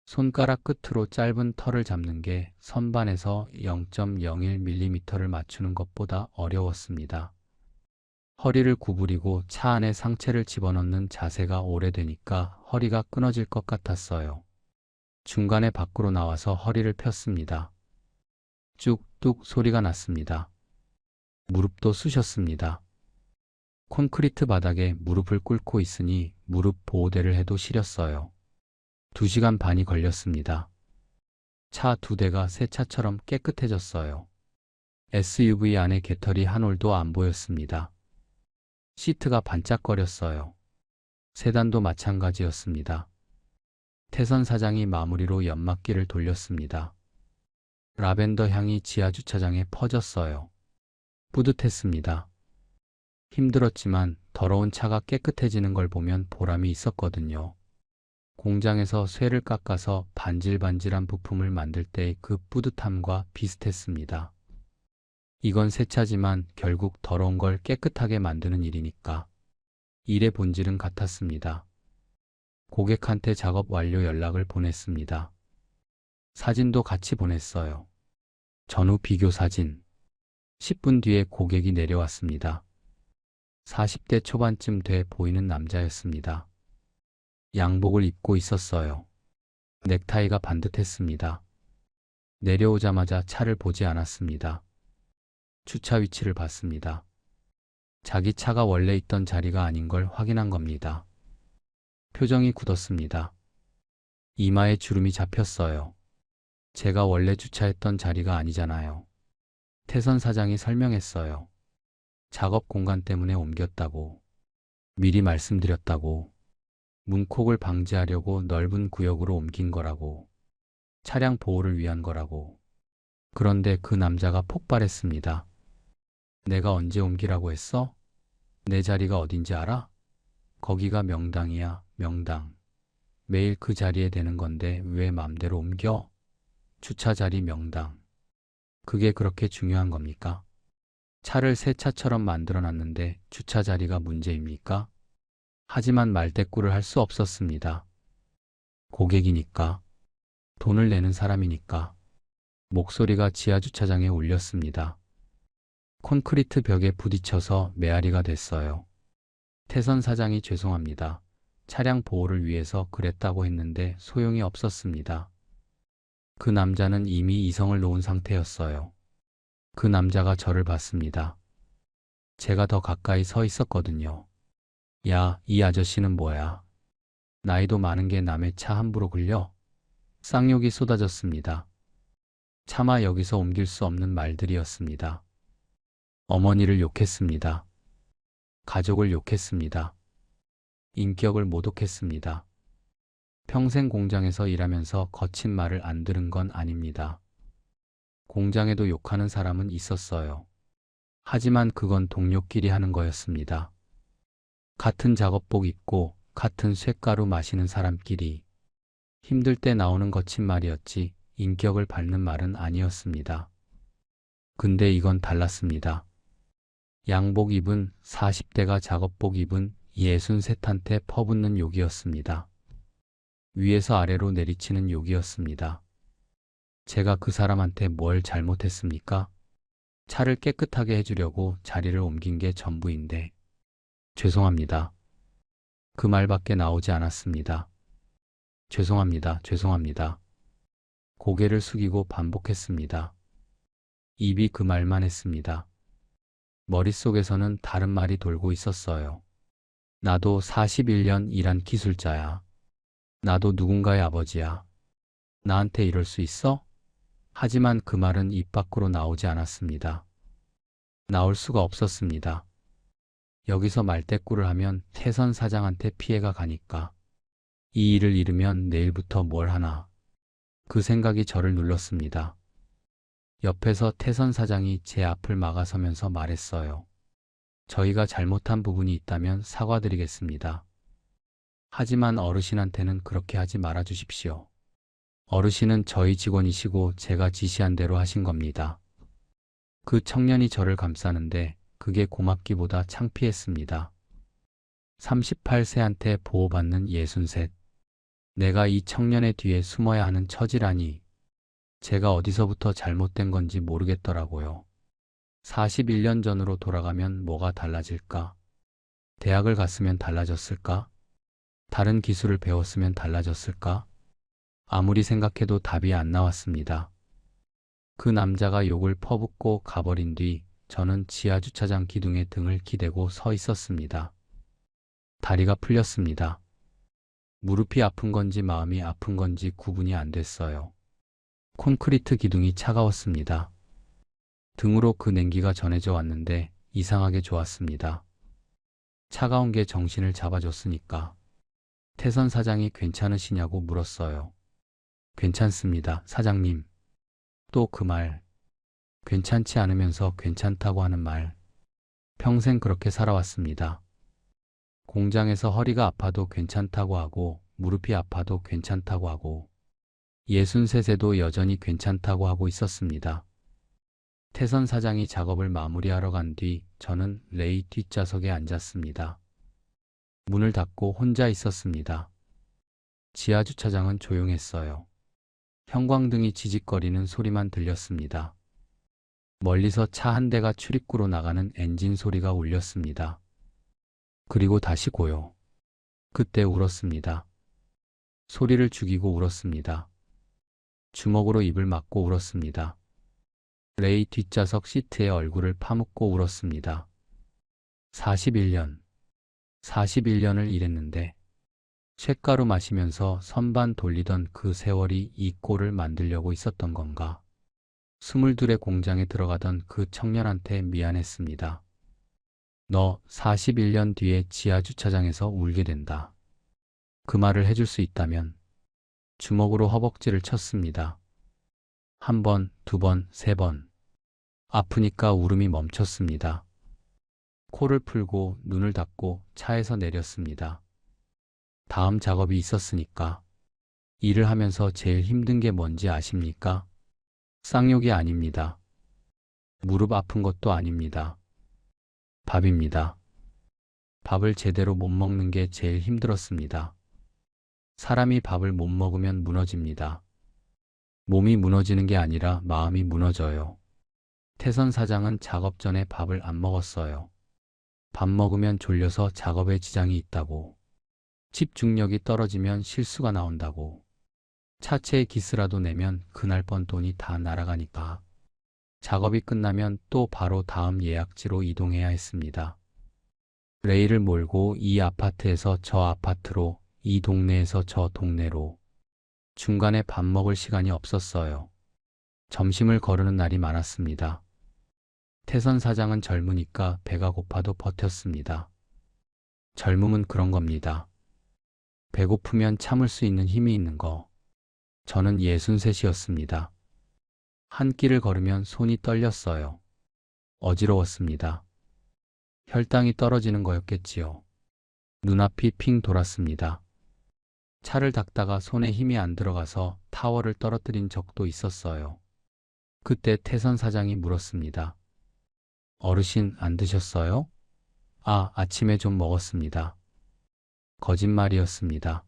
Speaker 2: 손가락 끝으로 짧은 털을 잡는 게 선반에서 0.01mm를 맞추는 것보다 어려웠습니다. 허리를 구부리고 차 안에 상체를 집어넣는 자세가 오래되니까 허리가 끊어질 것 같았어요. 중간에 밖으로 나와서 허리를 폈습니다. 뚝뚝 소리가 났습니다. 무릎도 쑤셨습니다. 콘크리트 바닥에 무릎을 꿇고 있으니 무릎 보호대를 해도 시렸어요. 2시간 반이 걸렸습니다. 차 2대가 새 차처럼 깨끗해졌어요. SUV 안에 개털이 한 올도 안 보였습니다. 시트가 반짝거렸어요. 세단도 마찬가지였습니다. 태선 사장이 마무리로 연막기를 돌렸습니다. 라벤더 향이 지하주차장에 퍼졌어요. 뿌듯했습니다. 힘들었지만 더러운 차가 깨끗해지는 걸 보면 보람이 있었거든요. 공장에서 쇠를 깎아서 반질반질한 부품을 만들 때의 그 뿌듯함과 비슷했습니다. 이건 새 차지만 결국 더러운 걸 깨끗하게 만드는 일이니까. 일의 본질은 같았습니다. 고객한테 작업 완료 연락을 보냈습니다. 사진도 같이 보냈어요. 전후 비교 사진. 10분 뒤에 고객이 내려왔습니다. 40대 초반쯤 돼 보이는 남자였습니다. 양복을 입고 있었어요. 넥타이가 반듯했습니다. 내려오자마자 차를 보지 않았습니다. 주차 위치를 봤습니다. 자기 차가 원래 있던 자리가 아닌 걸 확인한 겁니다. 표정이 굳었습니다. 이마에 주름이 잡혔어요. 제가 원래 주차했던 자리가 아니잖아요. 태선 사장이 설명했어요. 작업 공간 때문에 옮겼다고. 미리 말씀드렸다고. 문콕을 방지하려고 넓은 구역으로 옮긴 거라고. 차량 보호를 위한 거라고. 그런데 그 남자가 폭발했습니다. 내가 언제 옮기라고 했어? 내 자리가 어딘지 알아? 거기가 명당이야, 명당. 매일 그 자리에 대는 건데 왜 맘대로 옮겨? 주차 자리 명당. 그게 그렇게 중요한 겁니까? 차를 새 차처럼 만들어 놨는데 주차 자리가 문제입니까? 하지만 말대꾸를 할 수 없었습니다. 고객이니까. 돈을 내는 사람이니까. 목소리가 지하주차장에 울렸습니다. 콘크리트 벽에 부딪혀서 메아리가 됐어요. 태선 사장이 죄송합니다. 차량 보호를 위해서 그랬다고 했는데 소용이 없었습니다. 그 남자는 이미 이성을 놓은 상태였어요. 그 남자가 저를 봤습니다. 제가 더 가까이 서 있었거든요. 야, 이 아저씨는 뭐야? 나이도 많은 게 남의 차 함부로 굴려? 쌍욕이 쏟아졌습니다. 차마 여기서 옮길 수 없는 말들이었습니다. 어머니를 욕했습니다. 가족을 욕했습니다. 인격을 모독했습니다. 평생 공장에서 일하면서 거친 말을 안 들은 건 아닙니다. 공장에도 욕하는 사람은 있었어요. 하지만 그건 동료끼리 하는 거였습니다. 같은 작업복 입고 같은 쇳가루 마시는 사람끼리. 힘들 때 나오는 거친 말이었지 인격을 밟는 말은 아니었습니다. 근데 이건 달랐습니다. 양복 입은 40대가 작업복 입은 63한테 퍼붓는 욕이었습니다. 위에서 아래로 내리치는 욕이었습니다. 제가 그 사람한테 뭘 잘못했습니까? 차를 깨끗하게 해주려고 자리를 옮긴 게 전부인데. 죄송합니다. 그 말밖에 나오지 않았습니다. 죄송합니다. 죄송합니다. 고개를 숙이고 반복했습니다. 입이 그 말만 했습니다. 머릿속에서는 다른 말이 돌고 있었어요. 나도 41년 일한 기술자야. 나도 누군가의 아버지야. 나한테 이럴 수 있어? 하지만 그 말은 입 밖으로 나오지 않았습니다. 나올 수가 없었습니다. 여기서 말대꾸를 하면 태선 사장한테 피해가 가니까. 이 일을 잃으면 내일부터 뭘 하나. 그 생각이 저를 눌렀습니다. 옆에서 태선 사장이 제 앞을 막아서면서 말했어요. 저희가 잘못한 부분이 있다면 사과드리겠습니다. 하지만 어르신한테는 그렇게 하지 말아 주십시오. 어르신은 저희 직원이시고 제가 지시한 대로 하신 겁니다. 그 청년이 저를 감싸는데 그게 고맙기보다 창피했습니다. 38세한테 보호받는 63. 내가 이 청년의 뒤에 숨어야 하는 처지라니. 제가 어디서부터 잘못된 건지 모르겠더라고요. 41년 전으로 돌아가면 뭐가 달라질까? 대학을 갔으면 달라졌을까? 다른 기술을 배웠으면 달라졌을까? 아무리 생각해도 답이 안 나왔습니다. 그 남자가 욕을 퍼붓고 가버린 뒤 저는 지하주차장 기둥에 등을 기대고 서 있었습니다. 다리가 풀렸습니다. 무릎이 아픈 건지 마음이 아픈 건지 구분이 안 됐어요. 콘크리트 기둥이 차가웠습니다. 등으로 그 냉기가 전해져 왔는데 이상하게 좋았습니다. 차가운 게 정신을 잡아줬으니까. 태선 사장이 괜찮으시냐고 물었어요. 괜찮습니다, 사장님. 또 그 말. 괜찮지 않으면서 괜찮다고 하는 말. 평생 그렇게 살아왔습니다. 공장에서 허리가 아파도 괜찮다고 하고 무릎이 아파도 괜찮다고 하고 63세도 여전히 괜찮다고 하고 있었습니다. 태선 사장이 작업을 마무리하러 간 뒤 저는 레이 뒷좌석에 앉았습니다. 문을 닫고 혼자 있었습니다. 지하주차장은 조용했어요. 형광등이 지직거리는 소리만 들렸습니다. 멀리서 차 한 대가 출입구로 나가는 엔진 소리가 울렸습니다. 그리고 다시 고요. 그때 울었습니다. 소리를 죽이고 울었습니다. 주먹으로 입을 막고 울었습니다. 레이 뒷좌석 시트에 얼굴을 파묻고 울었습니다. 41년. 41년을 일했는데 쇳가루 마시면서 선반 돌리던 그 세월이 이 꼴을 만들려고 있었던 건가? 22의 공장에 들어가던 그 청년한테 미안했습니다. 너 41년 뒤에 지하주차장에서 울게 된다. 그 말을 해줄 수 있다면 주먹으로 허벅지를 쳤습니다. 한 번, 두 번, 세 번. 아프니까 울음이 멈췄습니다. 코를 풀고 눈을 닫고 차에서 내렸습니다. 다음 작업이 있었으니까. 일을 하면서 제일 힘든 게 뭔지 아십니까? 쌍욕이 아닙니다. 무릎 아픈 것도 아닙니다. 밥입니다. 밥을 제대로 못 먹는 게 제일 힘들었습니다. 사람이 밥을 못 먹으면 무너집니다. 몸이 무너지는 게 아니라 마음이 무너져요. 태선 사장은 작업 전에 밥을 안 먹었어요. 밥 먹으면 졸려서 작업에 지장이 있다고. 집중력이 떨어지면 실수가 나온다고. 차체에 기스라도 내면 그날 번 돈이 다 날아가니까. 작업이 끝나면 또 바로 다음 예약지로 이동해야 했습니다. 레이를 몰고 이 아파트에서 저 아파트로, 이 동네에서 저 동네로. 중간에 밥 먹을 시간이 없었어요. 점심을 거르는 날이 많았습니다. 태선 사장은 젊으니까 배가 고파도 버텼습니다. 젊음은 그런 겁니다. 배고프면 참을 수 있는 힘이 있는 거. 저는 63이었습니다. 한 끼를 걸으면 손이 떨렸어요. 어지러웠습니다. 혈당이 떨어지는 거였겠지요. 눈앞이 핑 돌았습니다. 차를 닦다가 손에 힘이 안 들어가서 타월을 떨어뜨린 적도 있었어요. 그때 태선 사장이 물었습니다. 어르신 안 드셨어요? 아침에 좀 먹었습니다. 거짓말이었습니다.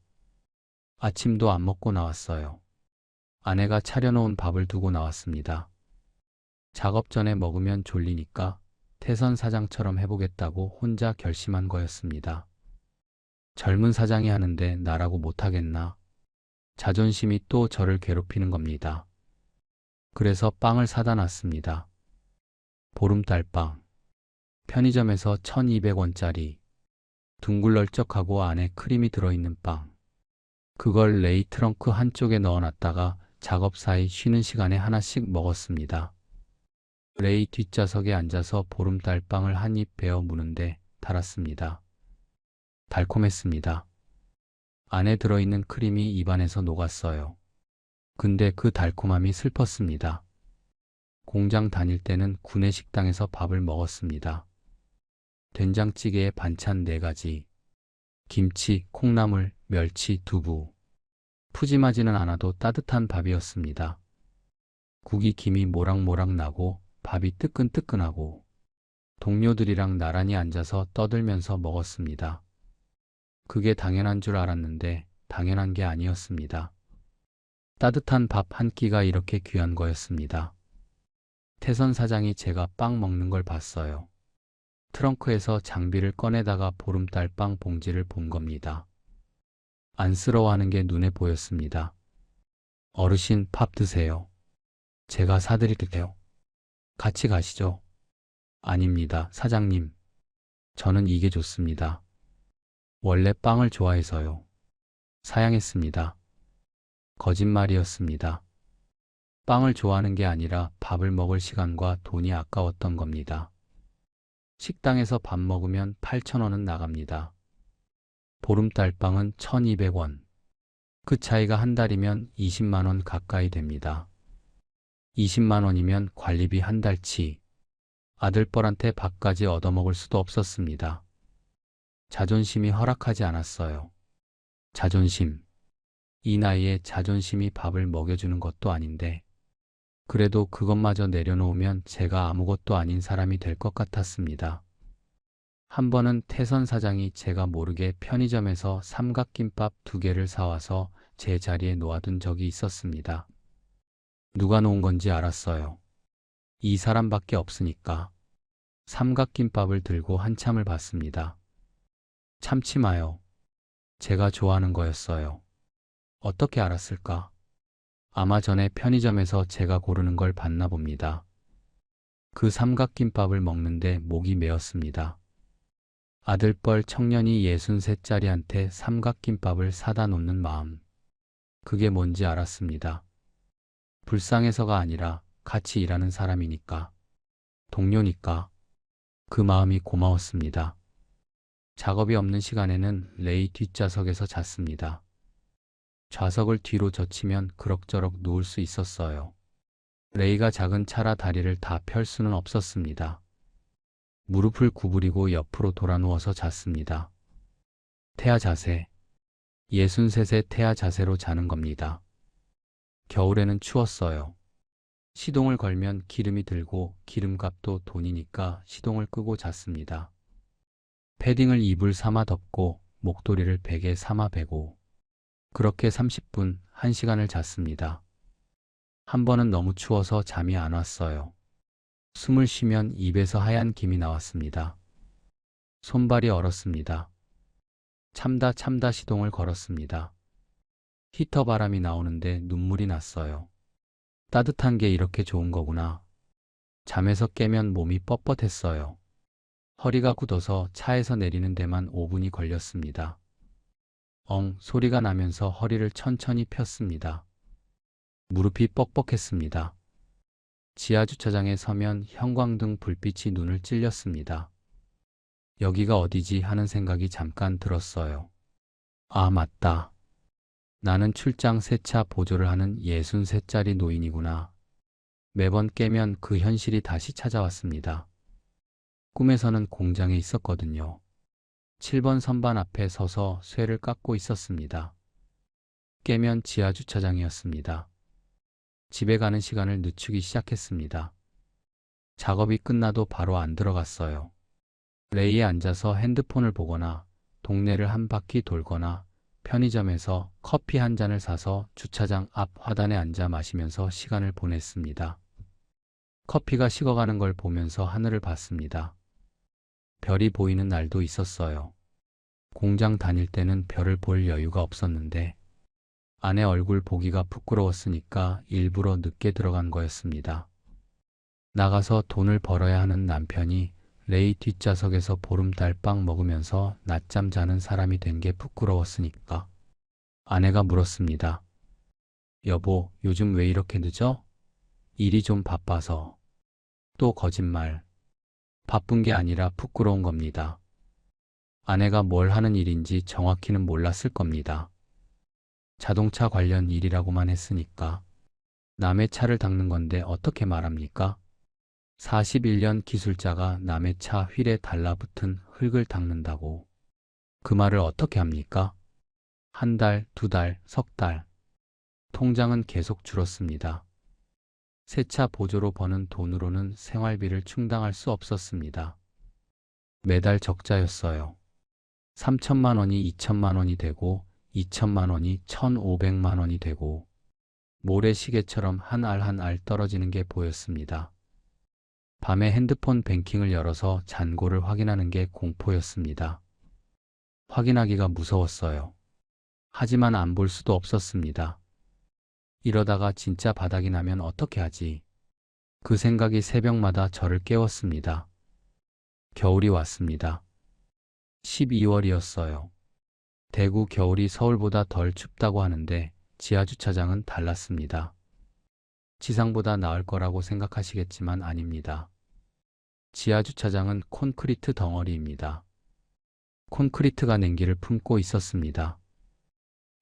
Speaker 2: 아침도 안 먹고 나왔어요. 아내가 차려놓은 밥을 두고 나왔습니다. 작업 전에 먹으면 졸리니까 태선 사장처럼 해보겠다고 혼자 결심한 거였습니다. 젊은 사장이 하는데 나라고 못하겠나? 자존심이 또 저를 괴롭히는 겁니다. 그래서 빵을 사다 놨습니다. 보름달빵. 편의점에서 1200원짜리. 둥글널쩍하고 안에 크림이 들어있는 빵. 그걸 레이 트렁크 한쪽에 넣어놨다가 작업 사이 쉬는 시간에 하나씩 먹었습니다. 레이 뒷좌석에 앉아서 보름달빵을 한 입 베어 무는데 달았습니다. 달콤했습니다. 안에 들어있는 크림이 입안에서 녹았어요. 근데 그 달콤함이 슬펐습니다. 공장 다닐 때는 구내 식당에서 밥을 먹었습니다. 된장찌개에 반찬 4가지. 김치, 콩나물, 멸치, 두부. 푸짐하지는 않아도 따뜻한 밥이었습니다. 국이 김이 모락모락 나고 밥이 뜨끈뜨끈하고 동료들이랑 나란히 앉아서 떠들면서 먹었습니다. 그게 당연한 줄 알았는데 당연한 게 아니었습니다. 따뜻한 밥 한 끼가 이렇게 귀한 거였습니다. 태선 사장이 제가 빵 먹는 걸 봤어요. 트렁크에서 장비를 꺼내다가 보름달빵 봉지를 본 겁니다. 안쓰러워하는 게 눈에 보였습니다. 어르신 밥 드세요. 제가 사드릴게요. 같이 가시죠. 아닙니다, 사장님. 저는 이게 좋습니다. 원래 빵을 좋아해서요. 사양했습니다. 거짓말이었습니다. 빵을 좋아하는 게 아니라 밥을 먹을 시간과 돈이 아까웠던 겁니다. 식당에서 밥 먹으면 8,000원은 나갑니다. 보름달빵은 1,200원. 그 차이가 한 달이면 20만 원 가까이 됩니다. 20만 원이면 관리비 한 달치. 아들뻘한테 밥까지 얻어먹을 수도 없었습니다. 자존심이 허락하지 않았어요. 자존심. 이 나이에 자존심이 밥을 먹여주는 것도 아닌데 그래도 그것마저 내려놓으면 제가 아무것도 아닌 사람이 될 것 같았습니다. 한 번은 태선 사장이 제가 모르게 편의점에서 삼각김밥 2개를 사와서 제 자리에 놓아둔 적이 있었습니다. 누가 놓은 건지 알았어요. 이 사람밖에 없으니까. 삼각김밥을 들고 한참을 봤습니다. 참지 마요. 제가 좋아하는 거였어요. 어떻게 알았을까? 아마 전에 편의점에서 제가 고르는 걸 봤나 봅니다. 그 삼각김밥을 먹는데 목이 메었습니다. 아들뻘 청년이 63짜리한테 삼각김밥을 사다 놓는 마음. 그게 뭔지 알았습니다. 불쌍해서가 아니라 같이 일하는 사람이니까. 동료니까. 그 마음이 고마웠습니다. 작업이 없는 시간에는 레이 뒷좌석에서 잤습니다. 좌석을 뒤로 젖히면 그럭저럭 누울 수 있었어요. 레이가 작은 차라 다리를 다 펼 수는 없었습니다. 무릎을 구부리고 옆으로 돌아 누워서 잤습니다. 태아 자세. 63세 태아 자세로 자는 겁니다. 겨울에는 추웠어요. 시동을 걸면 기름이 들고 기름값도 돈이니까 시동을 끄고 잤습니다. 패딩을 이불 삼아 덮고 목도리를 베개 삼아 베고 그렇게 30분, 1시간을 잤습니다. 한 번은 너무 추워서 잠이 안 왔어요. 숨을 쉬면 입에서 하얀 김이 나왔습니다. 손발이 얼었습니다. 참다 시동을 걸었습니다. 히터 바람이 나오는데 눈물이 났어요. 따뜻한 게 이렇게 좋은 거구나. 잠에서 깨면 몸이 뻣뻣했어요. 허리가 굳어서 차에서 내리는 데만 5분이 걸렸습니다. 소리가 나면서 허리를 천천히 폈습니다. 무릎이 뻑뻑했습니다. 지하주차장에 서면 형광등 불빛이 눈을 찔렸습니다. 여기가 어디지 하는 생각이 잠깐 들었어요. 아, 맞다. 나는 출장 세차 보조를 하는 63짜리 노인이구나. 매번 깨면 그 현실이 다시 찾아왔습니다. 꿈에서는 공장에 있었거든요. 7번 선반 앞에 서서 쇠를 깎고 있었습니다. 깨면 지하주차장이었습니다. 집에 가는 시간을 늦추기 시작했습니다. 작업이 끝나도 바로 안 들어갔어요. 레이에 앉아서 핸드폰을 보거나 동네를 한 바퀴 돌거나 편의점에서 커피 한 잔을 사서 주차장 앞 화단에 앉아 마시면서 시간을 보냈습니다. 커피가 식어가는 걸 보면서 하늘을 봤습니다. 별이 보이는 날도 있었어요. 공장 다닐 때는 별을 볼 여유가 없었는데 아내 얼굴 보기가 부끄러웠으니까 일부러 늦게 들어간 거였습니다. 나가서 돈을 벌어야 하는 남편이 레이 뒷좌석에서 보름달빵 먹으면서 낮잠 자는 사람이 된 게 부끄러웠으니까. 아내가 물었습니다. 여보, 요즘 왜 이렇게 늦어? 일이 좀 바빠서. 또 거짓말. 바쁜 게 아니라 부끄러운 겁니다. 아내가 뭘 하는 일인지 정확히는 몰랐을 겁니다. 자동차 관련 일이라고만 했으니까. 남의 차를 닦는 건데 어떻게 말합니까? 41년 기술자가 남의 차 휠에 달라붙은 흙을 닦는다고. 그 말을 어떻게 합니까? 한 달, 두 달, 석 달. 통장은 계속 줄었습니다. 새 차 보조로 버는 돈으로는 생활비를 충당할 수 없었습니다. 매달 적자였어요. 3천만 원이 2천만 원이 되고 2천만 원이 1,500만 원이 되고 모래시계처럼 한 알 한 알 떨어지는 게 보였습니다. 밤에 핸드폰 뱅킹을 열어서 잔고를 확인하는 게 공포였습니다. 확인하기가 무서웠어요. 하지만 안 볼 수도 없었습니다. 이러다가 진짜 바닥이 나면 어떻게 하지? 그 생각이 새벽마다 저를 깨웠습니다. 겨울이 왔습니다. 12월이었어요. 대구 겨울이 서울보다 덜 춥다고 하는데 지하주차장은 달랐습니다. 지상보다 나을 거라고 생각하시겠지만 아닙니다. 지하주차장은 콘크리트 덩어리입니다. 콘크리트가 냉기를 품고 있었습니다.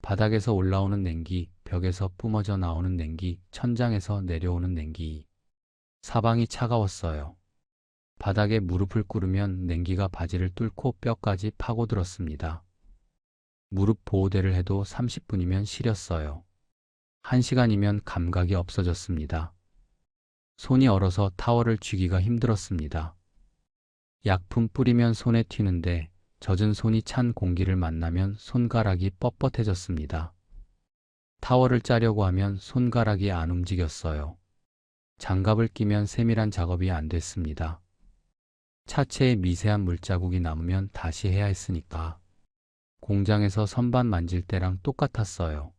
Speaker 2: 바닥에서 올라오는 냉기, 벽에서 뿜어져 나오는 냉기, 천장에서 내려오는 냉기. 사방이 차가웠어요. 바닥에 무릎을 꿇으면 냉기가 바지를 뚫고 뼈까지 파고들었습니다. 무릎 보호대를 해도 30분이면 시렸어요. 1시간이면 감각이 없어졌습니다. 손이 얼어서 타월을 쥐기가 힘들었습니다. 약품 뿌리면 손에 튀는데 젖은 손이 찬 공기를 만나면 손가락이 뻣뻣해졌습니다. 타월을 짜려고 하면 손가락이 안 움직였어요. 장갑을 끼면 세밀한 작업이 안 됐습니다. 차체에 미세한 물자국이 남으면 다시 해야 했으니까. 공장에서 선반 만질 때랑 똑같았어요.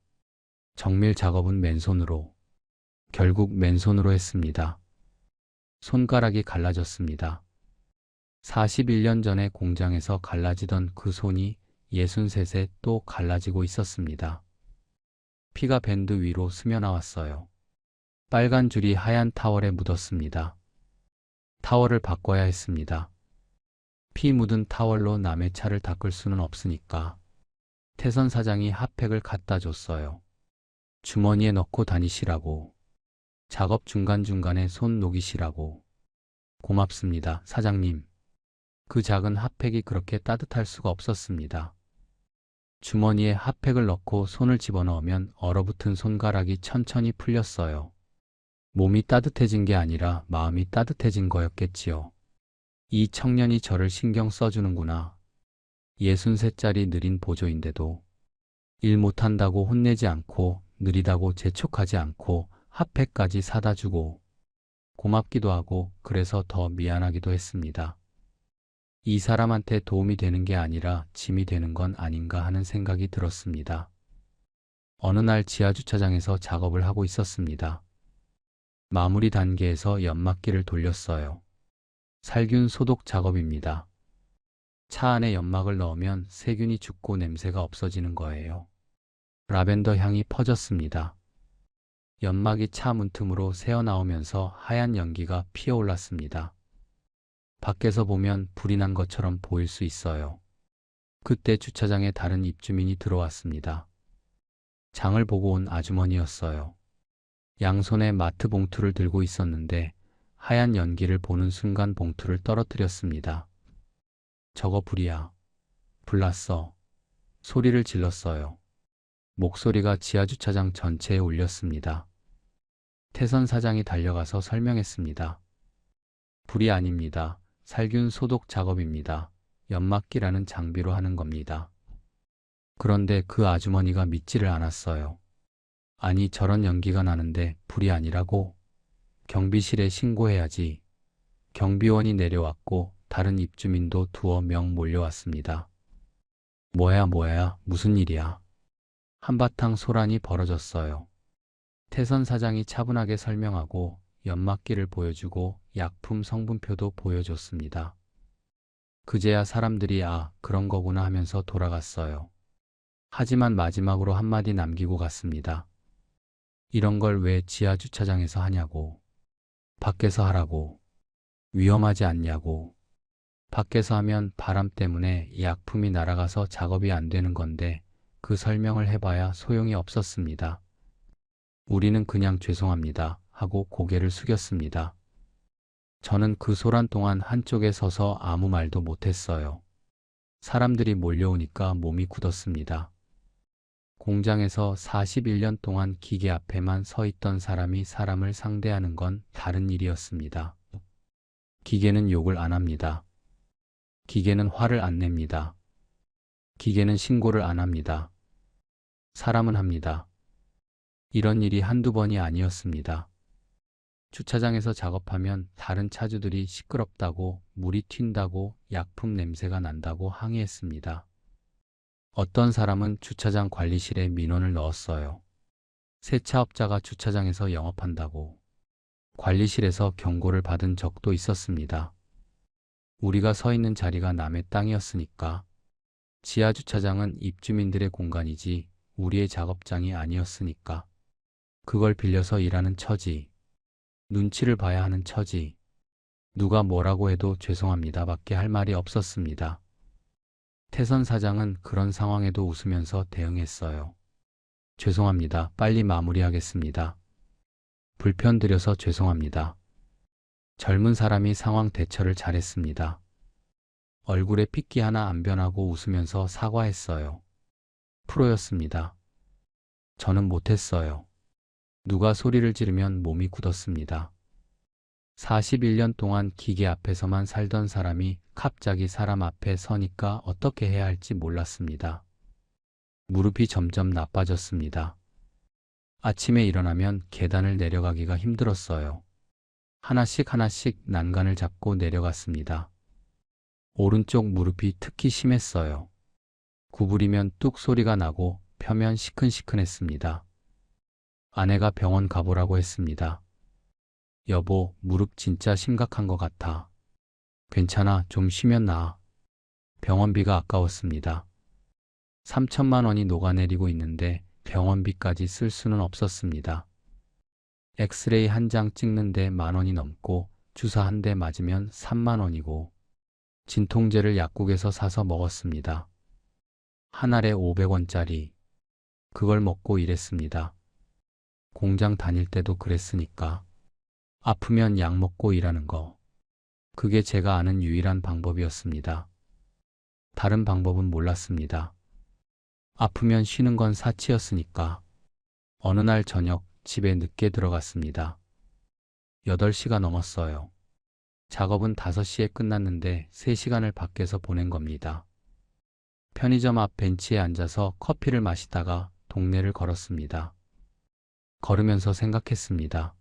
Speaker 2: 정밀 작업은 맨손으로. 결국 맨손으로 했습니다. 손가락이 갈라졌습니다. 41년 전에 공장에서 갈라지던 그 손이 63세 또 갈라지고 있었습니다. 피가 밴드 위로 스며나왔어요. 빨간 줄이 하얀 타월에 묻었습니다. 타월을 바꿔야 했습니다. 피 묻은 타월로 남의 차를 닦을 수는 없으니까. 태선 사장이 핫팩을 갖다 줬어요. 주머니에 넣고 다니시라고. 작업 중간중간에 손 녹이시라고. 고맙습니다, 사장님. 그 작은 핫팩이 그렇게 따뜻할 수가 없었습니다. 주머니에 핫팩을 넣고 손을 집어넣으면 얼어붙은 손가락이 천천히 풀렸어요. 몸이 따뜻해진 게 아니라 마음이 따뜻해진 거였겠지요. 이 청년이 저를 신경 써주는구나. 63짜리 느린 보조인데도 일 못한다고 혼내지 않고 느리다고 재촉하지 않고 핫팩까지 사다 주고 고맙기도 하고 그래서 더 미안하기도 했습니다. 이 사람한테 도움이 되는 게 아니라 짐이 되는 건 아닌가 하는 생각이 들었습니다. 어느 날 지하주차장에서 작업을 하고 있었습니다. 마무리 단계에서 연막기를 돌렸어요. 살균 소독 작업입니다. 차 안에 연막을 넣으면 세균이 죽고 냄새가 없어지는 거예요. 라벤더 향이 퍼졌습니다. 연막이 차 문틈으로 새어나오면서 하얀 연기가 피어올랐습니다. 밖에서 보면 불이 난 것처럼 보일 수 있어요. 그때 주차장에 다른 입주민이 들어왔습니다. 장을 보고 온 아주머니였어요. 양손에 마트 봉투를 들고 있었는데 하얀 연기를 보는 순간 봉투를 떨어뜨렸습니다. 저거 불이야. 불났어. 소리를 질렀어요. 목소리가 지하주차장 전체에 울렸습니다. 태선 사장이 달려가서 설명했습니다. 불이 아닙니다. 살균 소독 작업입니다. 연막기라는 장비로 하는 겁니다. 그런데 그 아주머니가 믿지를 않았어요. 아니, 저런 연기가 나는데 불이 아니라고? 경비실에 신고해야지. 경비원이 내려왔고 다른 입주민도 두어 명 몰려왔습니다. 뭐야, 무슨 일이야? 한바탕 소란이 벌어졌어요. 태선 사장이 차분하게 설명하고 연막기를 보여주고 약품 성분표도 보여줬습니다. 그제야 사람들이 그런 거구나 하면서 돌아갔어요. 하지만 마지막으로 한마디 남기고 갔습니다. 이런 걸 왜 지하 주차장에서 하냐고. 밖에서 하라고. 위험하지 않냐고. 밖에서 하면 바람 때문에 약품이 날아가서 작업이 안 되는 건데 그 설명을 해봐야 소용이 없었습니다. 우리는 그냥 죄송합니다 하고 고개를 숙였습니다. 저는 그 소란 동안 한쪽에 서서 아무 말도 못했어요. 사람들이 몰려오니까 몸이 굳었습니다. 공장에서 41년 동안 기계 앞에만 서 있던 사람이 사람을 상대하는 건 다른 일이었습니다. 기계는 욕을 안 합니다. 기계는 화를 안 냅니다. 기계는 신고를 안 합니다. 사람은 합니다. 이런 일이 한두 번이 아니었습니다. 주차장에서 작업하면 다른 차주들이 시끄럽다고, 물이 튄다고, 약품 냄새가 난다고 항의했습니다. 어떤 사람은 주차장 관리실에 민원을 넣었어요. 세차업자가 주차장에서 영업한다고. 관리실에서 경고를 받은 적도 있었습니다. 우리가 서 있는 자리가 남의 땅이었으니까. 지하 주차장은 입주민들의 공간이지 우리의 작업장이 아니었으니까. 그걸 빌려서 일하는 처지. 눈치를 봐야 하는 처지. 누가 뭐라고 해도 죄송합니다 밖에 할 말이 없었습니다. 태선 사장은 그런 상황에도 웃으면서 대응했어요. 죄송합니다. 빨리 마무리하겠습니다. 불편 드려서 죄송합니다. 젊은 사람이 상황 대처를 잘했습니다. 얼굴에 핏기 하나 안 변하고 웃으면서 사과했어요. 프로였습니다. 저는 못했어요. 누가 소리를 지르면 몸이 굳었습니다. 41년 동안 기계 앞에서만 살던 사람이 갑자기 사람 앞에 서니까 어떻게 해야 할지 몰랐습니다. 무릎이 점점 나빠졌습니다. 아침에 일어나면 계단을 내려가기가 힘들었어요. 하나씩 난간을 잡고 내려갔습니다. 오른쪽 무릎이 특히 심했어요. 구부리면 뚝 소리가 나고 펴면 시큰시큰했습니다. 아내가 병원 가보라고 했습니다. 여보, 무릎 진짜 심각한 것 같아. 괜찮아, 좀 쉬면 나아. 병원비가 아까웠습니다. 3천만 원이 녹아내리고 있는데 병원비까지 쓸 수는 없었습니다. 엑스레이 한 장 찍는데 10,000원이 넘고 주사 한 대 맞으면 3만 원이고 진통제를 약국에서 사서 먹었습니다. 한 알에 500원짜리. 그걸 먹고 일했습니다. 공장 다닐 때도 그랬으니까. 아프면 약 먹고 일하는 거. 그게 제가 아는 유일한 방법이었습니다. 다른 방법은 몰랐습니다. 아프면 쉬는 건 사치였으니까. 어느 날 저녁 집에 늦게 들어갔습니다. 8시가 넘었어요. 작업은 5시에 끝났는데 3시간을 밖에서 보낸 겁니다. 편의점 앞 벤치에 앉아서 커피를 마시다가 동네를 걸었습니다. 걸으면서 생각했습니다.